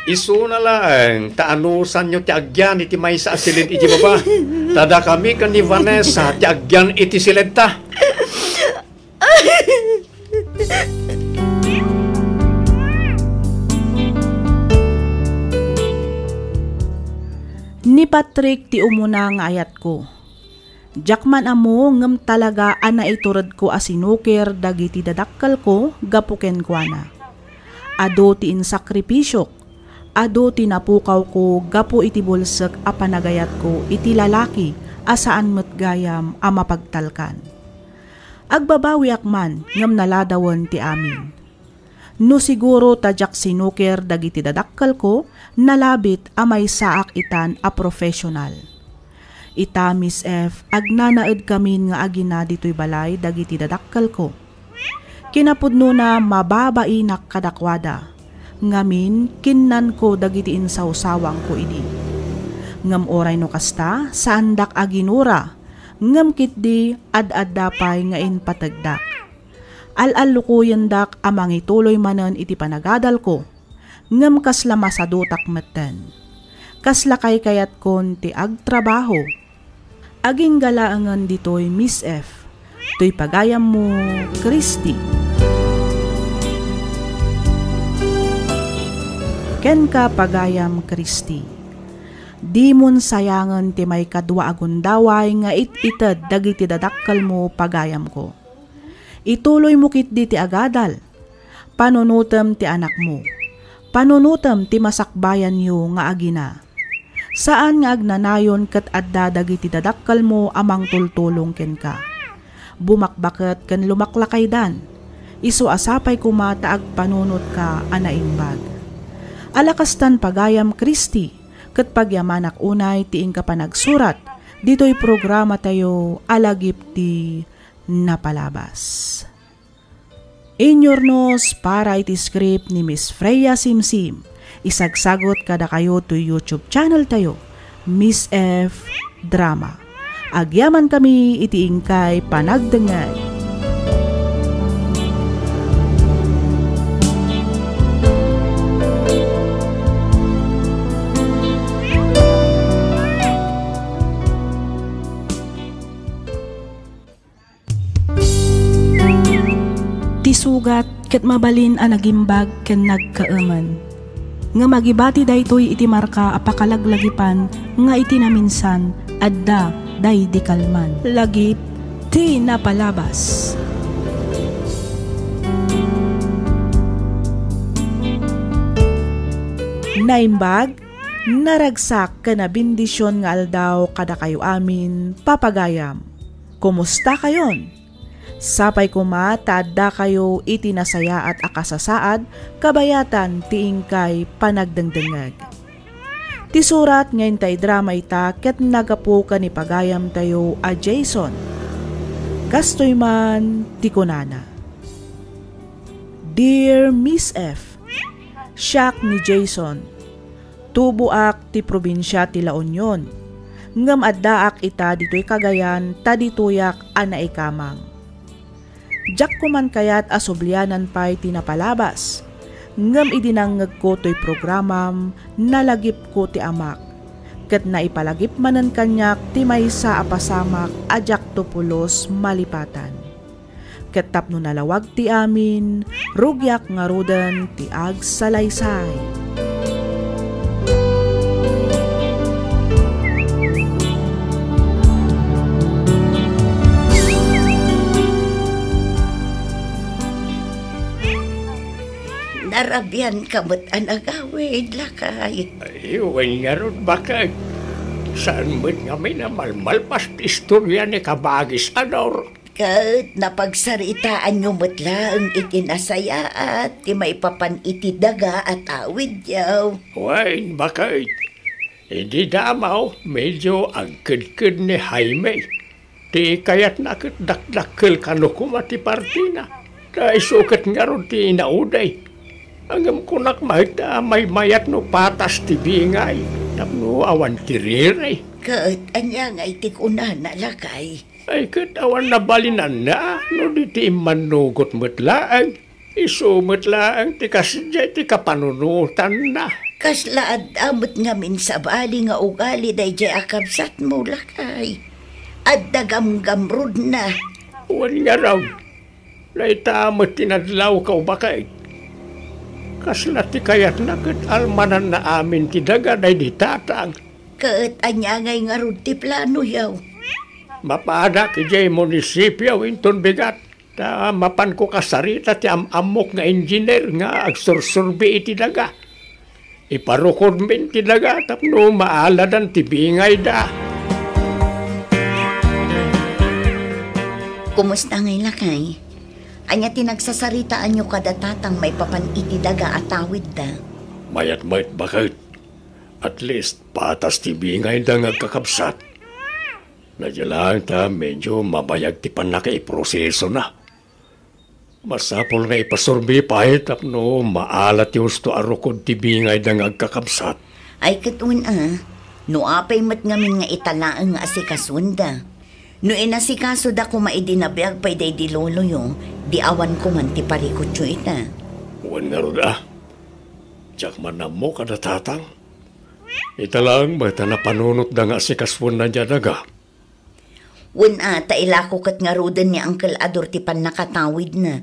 Isu na lang, taanusan nyo ti agyan iti may sa asilid iti baba. Tada kami kan ni Vanessa ti agyan iti silid ta. Ni Patrick ti umuna nga ayat ko. Jakman amo ngem talaga ana iturad ko asinukir dagiti dadakkal ko gapuken kuana. Ado ti insakripisyok, ado ti napukaw ko gapu iti bulsek a panagayat ko iti lalaki asaan met gayam a mapagtalkan. Agbabawi akman ngem naladawon ti amin. No siguro tadyak sinukir dagiti dadakkal ko nalabit a may saak itan a professional. Ita Miss F, agnanaed kamin nga agina dito'y balay dagiti dadakkal ko. Kinapudno na mababai na kadakwada. Ngamin kinnan ko dagiti insawsawang ko idi. Ngam oray no kasta saan dak aginura. Ngam kitdi ad-addapay nga patagdak. Al-alukuyan dak amang ituloy manen iti panagadal ko. Ngam kasla masadutak meten. Kasla kay kayat kon ti agtrabaho. Aging galaangan ditoy Miss F. To'y pagayam mo, Christy. Ken ka pagayam, Christy. Di mon sayangan ti may kadwa agundaway nga it-itad dagiti dadakkal mo pagayam ko. Ituloy mo kit di ti agadal. Panunutem ti anak mo. Panunutem ti masakbayan yo nga agina. Saan nga agnanayon kat adda dagiti dadakkal mo amang tultulong ken ka. Bumakbaket ken lumaklakay dan. Isu asapay kumata agpanunot ka anaimbag. Alakastan pagayam, Christy. Ket pagyamanak unay tiing ka pa nagsurat, dito'y programa tayo alagip ti napalabas. Inyornos para iti script ni Miss Freya Simsim, isagsagot kada kayo to YouTube channel tayo, Miss F Drama. Agyaman kami iti ingkay panagdengay. Sugat ket mabalin a nagimbag ken nagkaeman. Nga magibati daytoy iti marka apakalaglagipan nga iti naminsan adda day di kalman. Lagip ti napalabas. Naimbag, naragsak ken bindisyon nga aldaw kada kayo amin papagayam. Kumusta kayon? Sapay kuma tadda kayo iti nasaya at akasasaad kabayatan tiing kay panagdengdengag. Ti surat ngayon tay drama ita ket nagapu ka ni pagayam tayo a Jason. Kastoy man ti kunana. Dear Miss F, siyak ni Jason. Tubuak ti probinsya ti La Union. Ngam addaak ita dito'y Cagayan tadituyak anaikamang. Jak ko man kayat asublianan pa'y tinapalabas. Ngam idinangag ko to'y programam, nalagip ko ti amak. Kat naipalagip manan kanyak ti maysa apasamak ajak to pulos malipatan. Kat tapno nalawag ti amin, rugyak nga rudan ti ag salaysay. Narabyan kamot ang agawid lakay. Ayun nga ron bakit? Saan mo nga may namalmalpas ti istorya ni Kabagis Anor? Kat napagsaritaan nyo matlang itinasaya at ti maipapan iti daga at awid yaw. Wain bakit? Hindi damaw, medyo agkid-kid ni Jaime. Ti kayat nakit dakdakkel kano kumati partina. Na isukat nga ron ti inauday. Hanggang kunak mahita may mayat no patas ti bingay. Tapno awan ti riray. Kat anya nga iti kunana lakay. Ay kat awan na balinan na. No di ti manugot matlaang. Isu matlaang ti kasidya ti kapanunutan na. Kaslaad amot ngamin sa bali nga ugali day jay akabsat mo lakay. At dagamgamrod na. Wan nga raw. Naitamot tinadlaw ka bakay. Kasla ti kayat na kat almanan na amin ti daga day di tatang. Kat anyangay nga rod ti plano yaw. Mapada ki jay munisipyo inton bigat. Ta mapan ko kasarita ti amok nga engineer nga agsursurbi iti daga. Iparukod min ti daga tapno maaladan ti bingay da. Kumusta ngay lakay? Anya tinagsasaritaan nyo kada tatang may papaniti daga at tawid da. Mayat-mayat bakit? At least patas ti bingay da ngagkakabsat. Nadyalaan ta medyo mabayag ti panakaiproseso na. Masapol nga ipasurbi pahit tapno maalat yung sto arukod tibingay dang agkakabsat. Ay katun no apay mat ngamin nga italaang nga asikasunda. No inasikaso da ko maidinabiyag pa'y day di lolo yung di awan ko man ti parikot yung ita. Uwan nga roda. Tiyak man na mo kada tatang. Ita lang ba't na panunot da nga asikaswan na dyan daga. Wan tailako kat nga rodan ni Uncle Ador ti pan nakatawid na.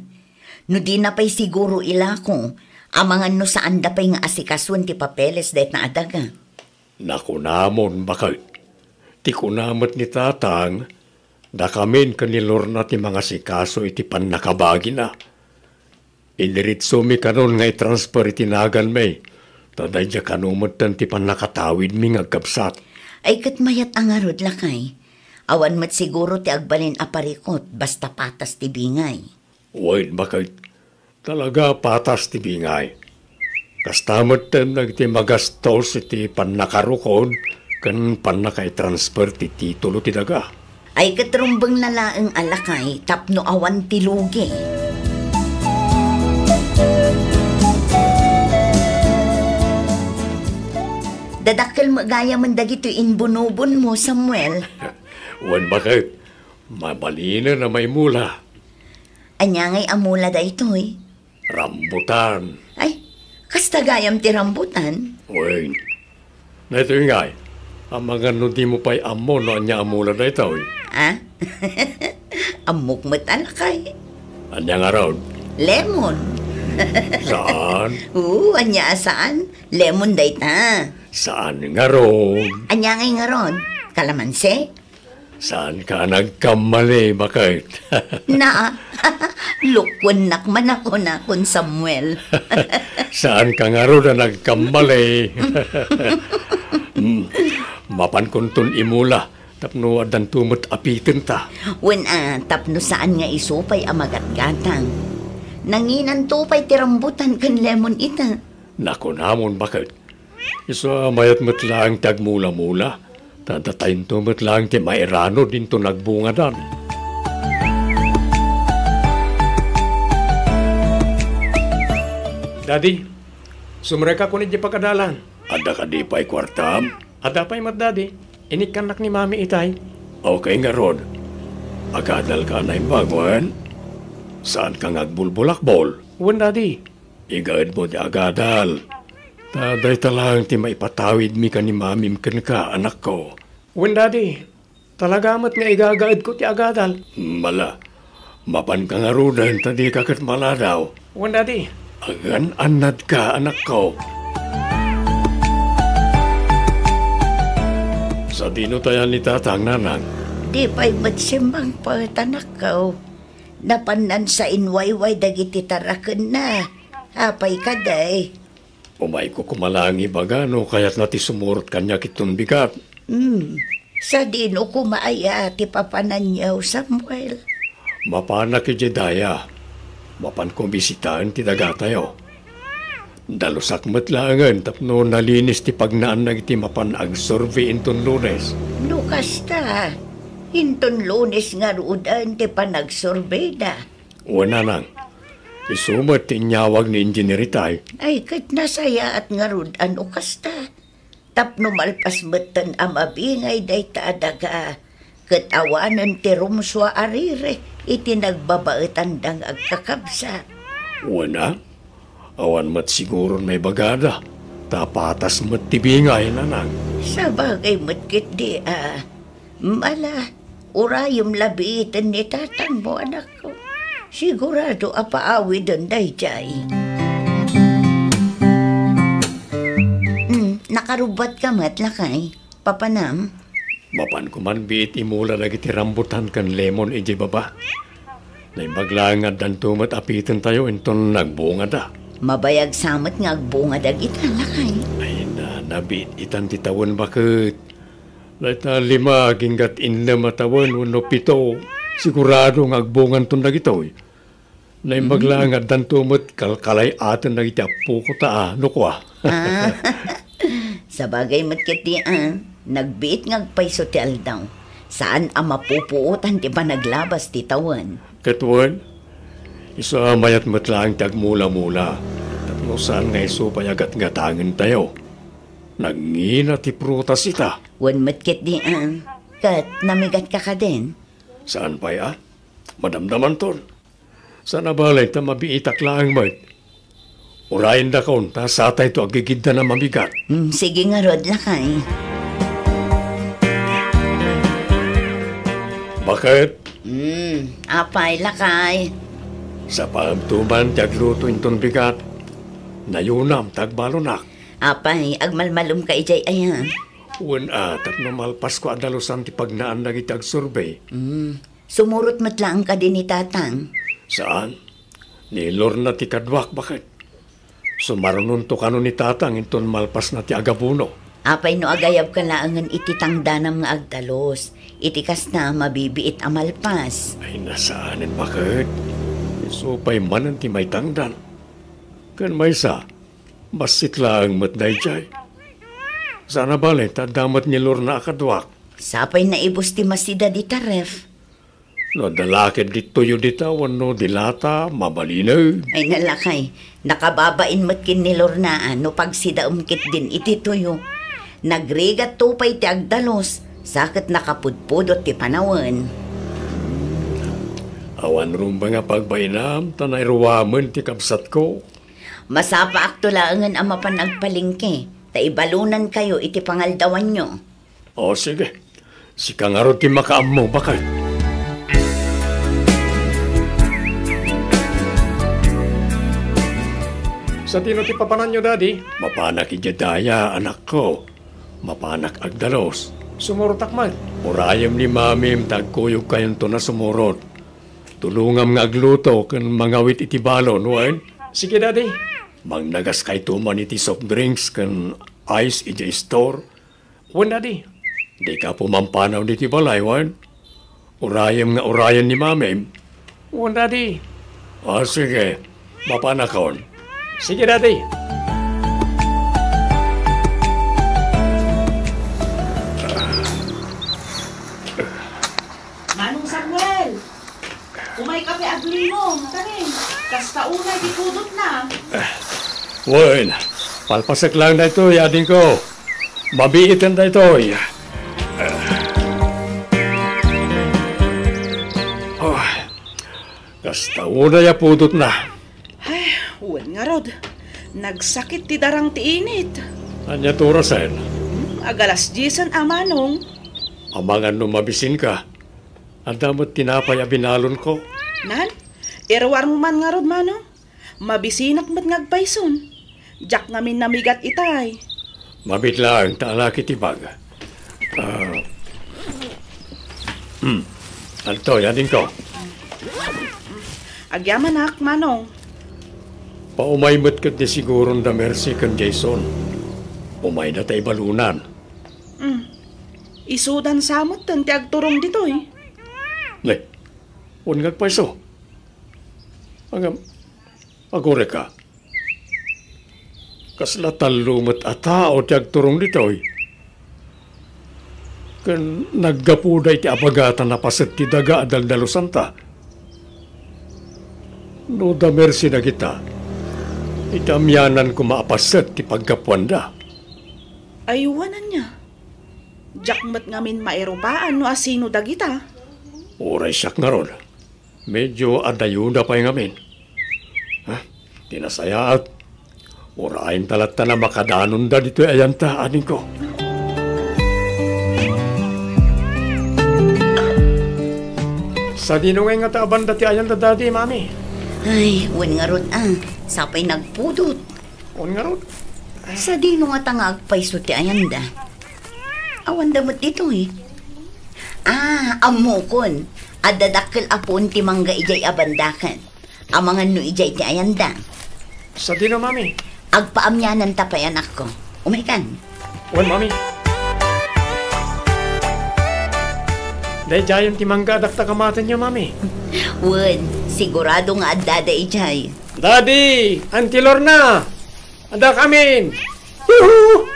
No di na pa'y siguro ilako, amangan no saan da pa'y nga asikaswan ti papeles dahit na adaga. Naku namon bakit. Ti kunamat ni tatang, da kamin kanilor na ti mga sikaso iti pan nakabagi na. Iniritso mi kanon nga i-transfer itinagan may. Taday dya kanumat tan ti pan nakatawid mi nga kapsat. Ay kat mayat ang arod lakay. Awan mat siguro ti agbalin aparikot basta patas ti bingay. Wait, bakit? Talaga patas ti bingay. Kastamat tan nagti magastos iti pan nakarukon kan pan nakay-transfer ti titulo ti daga. Ay katrumbang nalaang alakay tapno awan ti lugi. Dadakkel magaya man dagito inbunubon mo, Samuel. Wan bakit? Mabalina na may mula. Anya ngay amula da ito eh. Rambutan. Ay, kasta gayam ti rambutan. Wait. Na ito yung ngay. Ang mga di mo pa'y amo no anya amula na ito eh. Ha? Amok mat alakay. Anya nga raw. Lemon. Saan? Anya saan? Lemon day ta. Saan nga raw? Anya ngay nga ron? Kalamansi? Saan ka nagkamali, bakit? Na, lukwan nakman ako na kun Samuel. Saan ka nga raw na nagkamali? Mapan kuntun imula, tapno adan tumot apitin ta. Wen tapno saan nga isupay amagat-gatang. Nanginan tupay tirambutan kan lemon ita. Naku namon, bakit? Isa mayat matlaang tagmula-mula. Tadatayin to matlaang ti mairano din to nagbunga dan. Daddy, sumreka ko ni di pagkadalan. Ada ka di pa'y kwartam? Ada pa'y mat, Daddy. Inikanak ni Mami itay. Okay nga, Rod. Agadal ka na imbagwan. Saan ka ngagbulbulakbol? Wan, Daddy. Igaad mo di agadal. Taday talang ti maipatawid mi ka ni Mami mkan ka, anak ko. Wan, Daddy. Talagamat nga igagaad ko ti agadal. Mala. Mapan ka nga rudan, tadi ka kat maladaw. Wan, Daddy. Agan anad ka, anak ko. Sa dino tayan ni tatang nanang. Di pa'y matsimbang patanak ko. Napanan sa inwayway dagiti tarakan na. Apay ka day. Umay ko kumalangi bagano kaya't nati sumurot kanya kitun bigat. Sa dino kumaaya ti papananyaw, Samuel. Mapana ki Jedaya. Mapan ko bisitaan ti dagatayo. Dalusak matlangan tapno nalinis ti pagnaan nagiti mapan agsurvey inton Lunes. Lukas ta. Hinton Lunes nga rudan ti panagsorbeda. Wala nang. Isumat ti inyawag ni engineer itay. Ay kat nasaya at nga rudan ukas ta. Tapno malpas matan amabingay day ta adaga. Kat awanan ti rumswa arire iti nagbabaetan dang agkakabsa. Wala. Awan mat siguro may bagada. Tapatas mat tibingay na nang. Sa bagay matkit di Mala, urayom labitan ni tatang mo anak ko. Sigurado apaawi doon day jay. Nakarubat ka matlakay, papanam. Mapan ko man biit imula lagi ti rambutan kan lemon iji baba. Naibaglangan dan tumat apitan tayo inton nagbunga da. Mabayag samat nga agbunga dagita lakay. Ay na, nabit itan ti tawon bakit. Laita 5 gingat 6 matawan wano 7. Sigurado nga agbungan ton dagito. Naibaglangan dan tumat kalkalay atin dagiti apo ko ta ano ko Sa bagay matkit di nagbiit nga agpayso ti aldaw. Saan ang mapupuutan ti ba naglabas ti tawan? Katuan, Isa mayat matlaang tagmula-mula. Tatlo saan nga isupay agat nga tangin tayo. Nangina ti prutas ita. Wan matkit di kat namigat ka din. Saan pa ya? Madamdaman ton. Sana balay ta mabiitak laang mat. Urayin da kaun, ta satay to agigid na mamigat. Sige nga rod lakay. Bakit? Apay lakay. Sa pagtuman tagluto inton bigat. Nayunam tagbalonak. Apay, agmalmalum ka ijay ayan. Uwan at malpas ko adalusan ti pagnaan na itag survey. Sumurot matlaang ka din ni tatang. Saan? Ni Lorna ti kadwak, bakit? Sumarunun to kano ni tatang inton malpas na ti agabuno. Apay no agayab ka laangan iti tangdanam nga agdalos. Itikas na mabibiit amalpas. Ay nasaanin, bakit? Isupay man ti may tangdan. Kan may sa, basit lang matday jay. Sana balik, tadamat ni Lorna akadwak. Sapay na ibus ti masida di taref. No dalakid dito yu ditawan no dilata, mabalinaw. Ay nalakay, nakababain matkin ni Lornaan no pagsida umkit din iti tuyo. Nagrigat tupay ti agdalos, sakit nakapudpudot ti panawan. Awan rumba nga pagbainam, tanay ruwaman ti kapsat ko. Masapa akto laangan ama panagpalingke, ta ibalunan kayo iti pangaldawan nyo. O sige, si kangaro ti makaam mo, bakit? Sa tino ti papanan nyo, Daddy? Mapanak ijadaya, anak ko. Mapanak agdalos. Sumurot man. Urayam ni mamim, tagkuyog kayon to na sumurot. Tulungam nga agluto, kan mangawit iti balon, wan? Sige, Daddy. Mang nagas kay tuman iti soft drinks, kan ice iti store. Wan, Daddy. Di ka pumampanaw niti balay, wan? Urayam nga urayan ni mamim. Wan, Daddy. O, sige. Mapanakon. Sige, Daddy. Manong Samuel! Umay kape aglino, kani. Kasta unay dikudot na. Wan, palpasak lang na ito, yading ko. Mabiitan na ito. Kasta una ya pudot na. Ay, uwan nga rod. Nagsakit ti darang ti init. Anya turasan, Agalas 10 Manong. amangan no mabisin ka. Ang damot tinapay a binalon ko. Nan, irwar mo man nga rod, Manong. Mabisinak mat ngagpayson. Jak ngamin namigat itay. Mabit lang, taala kitibag. Anto, yading ko. Agyaman ak, Manong. Paumaymot kat di sigurong da mercy kan Jason. Umay na tayo balunan. Isudan samot tan ti agturong ditoy. Le, unngag pa iso. Agore ka. Kasla talumot ata o ti agturong ditoy. Kan naggapuday ti abagatan na pasit ti daga adaldalusan ta. No da mercy na kita. Itamyanan ko maapaset ti pagkapuanda. Ayuwanan niya. Jakmat ngamin mairopaan no asino dagita. Oray siyak nga ron. Medyo adayuda pa yung amin. Tinasayaat. Orayin talata na makadanon da dito ayanta, aning ko. Sa dinungay nga taaban dati ayanta dati, mami. Ay, wan nga rod sapay nagpudot. On nga ron. Sa dino nga tanga agpayso ti ayanda. Awan damot dito amukon. Adadakil apon ti mangga ijay abandakan. Amangan no ijay ti ayanda. Sa dino, mami. Agpaamyanan tapay anak ko. Umaikan. On, mami. Dahil jayon ti mangga dakta kamatan niyo, mami. Wan, sigurado nga adada ijay. Daddy! Auntie Lorna! Ada kamin! Yuhu!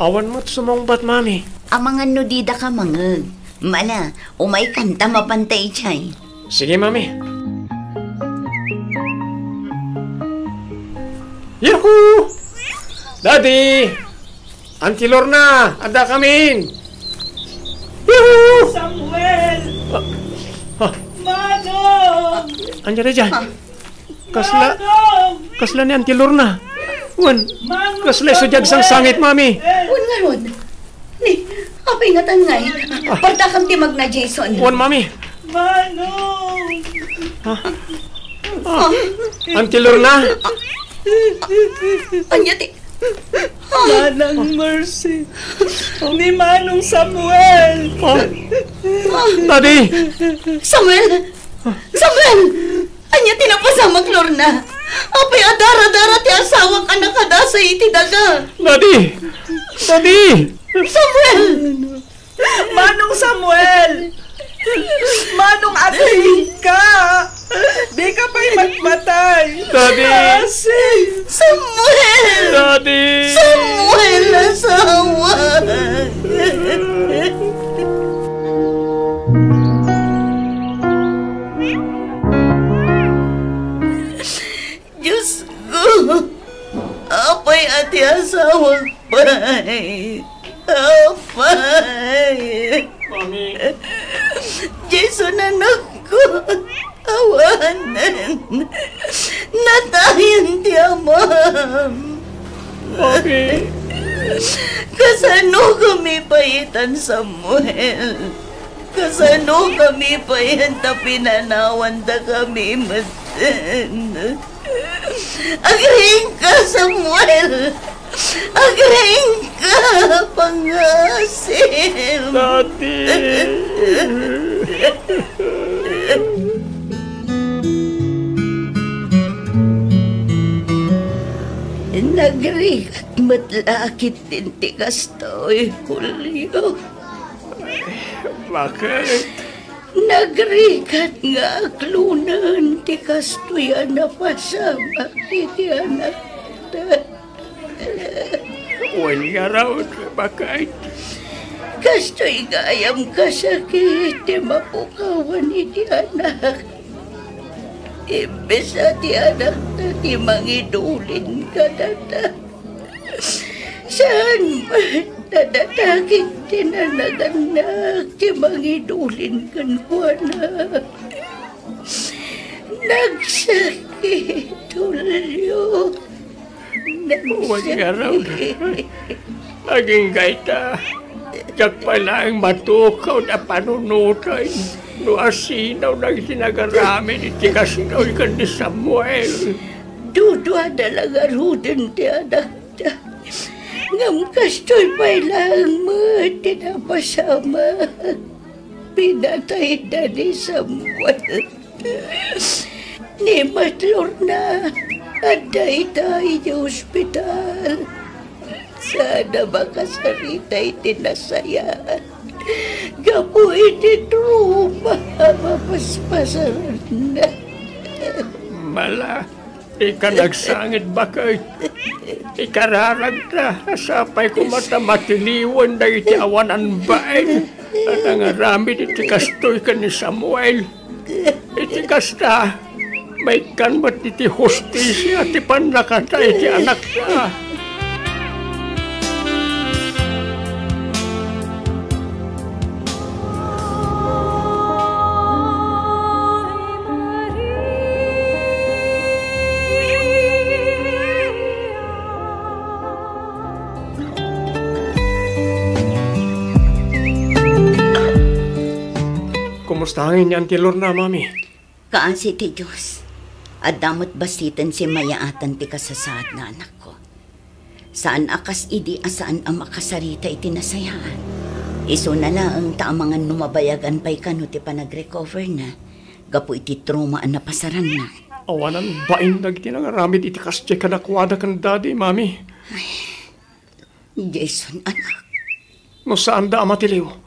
Awan mo't sumongbat, mami. Amangan no dida ka mangag. Mala, umay kanta mapantay ijay. Sige, mami. Yahoo! Daddy! Auntie Lorna, ada kami! Yahoo! Samuel! Ah, Manong! Anya na dyan. Manong! Kasla ni Auntie Lorna. Wan, Manong kasla sa jag sang sangit, mami. Wan nga ron. Ni, apay nga tangay. Parta kang timag na, Jason. Wan, mami. Manong! Auntie Lorna. Anya ti. Manang Mercy! Ni Manong Samuel! Daddy. Samuel! Samuel! Anya tinapasamak, Lorna. Apay adara-dara ti asawak anak kadasa iti daga. Daddy. Daddy. Samuel! Manong Samuel! Manong ating ka! Di ka pa'y magmatay! Daddy. Kasi! Samuel! Daddy. Samuel, asawa! Diyos ko! Apay ati asawa pa'y! Apay! Mami. Jason, anak ko! Awanan! Natayan ti amam! Mami. Kasano kami payitan, Samuel? Kasano kami payanta pinanawan da kami matin? Agring ka, Samuel! Agring ka, pangasim! Daddy. Nagrigat matlakit din ti kastoy, Julio. Bakit? Nagrigat nga aklunan ti kastoy na pasama iti anak na. Wan nga raw. Bakit? Kastoy gayam kasakit ti mapukawan iti anak. Imbes na ti anak na ti mangidulin ka data. Saan ba nadatagin tinanaganak ti mangidulin kan ko na? Nagsakit, Julio. Wan nga raw. Aging gaita. Jak pala ang matukaw na panunutay. No asinaw nang sinagarami ni Tikastoy kan ni Samuel. Dudwa talaga rudin ti anak ta. Ngam kastoy pa'y lang mo tinapasama. Pinatay na ni Samuel. Ni Matlor na. Aday tayo sa ospital. Sana makasaritay tinasayaan. Gapo iti truma, mapaspasaran na. Mala, ika nagsangit bakit? Ikararag na, asapay ko matamatiliwan na iti awanan bain. At ang arami iti kastoy ka ni Samuel. Iti kasta, may kanmat iti hustisya, iti panakata iti anak na. Kumustahin ni Auntie Lorna, Mami? Kaansi ti Diyos. At damot basitan si mayaatan ti kasasaad na anak ko. Saan akas idi asaan ang makasarita iti nasayaan. Iso na lang taamangan numabayagan pa'y kano ti panag-recover na. Gapo iti trauma ang napasaran na. Awanan bain nagiti nangaramid iti kasche ka nakwada kan daddy, Mami. Jason, anak. No saan da amatiliw?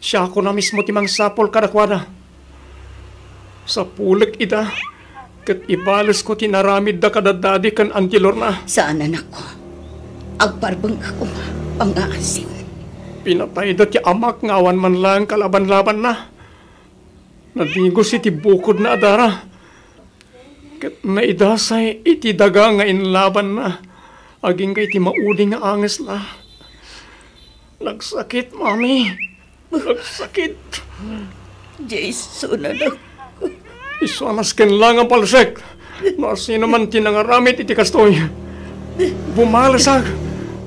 Siya ako na mismo timang sapol kadakwada. Sa pulik ita, kat ibalas ko tinaramid da kadadadi kan Auntie Lorna. Saan anak ko? Agparbang ako pang-aasin. Pinatay da ti amak ngawan man lang kalaban-laban na. Nadigos iti bukod na adara. Ket naidasay iti daga nga inlaban na. Aging kay iti maudi nga anges na. Nagsakit, mami. Nagsakit. Jason, anak. Isanas ken lang ang palsek. No sino man tinangaramit iti kastoy. Bumalasag.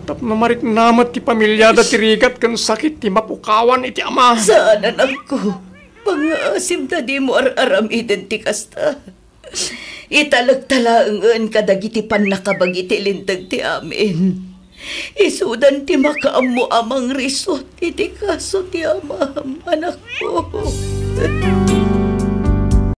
Tap namarit namat ti pamilyada ti rigat ken sakit ti mapukawan iti ama. Saan, anak ko? Pangasim ta di mo ar-aramiden ti kasta. Italagtalaangan kadagiti panakabag iti lintag ti amin. Isudan ti makaammo amang risot iti kaso ti amam, anak ko.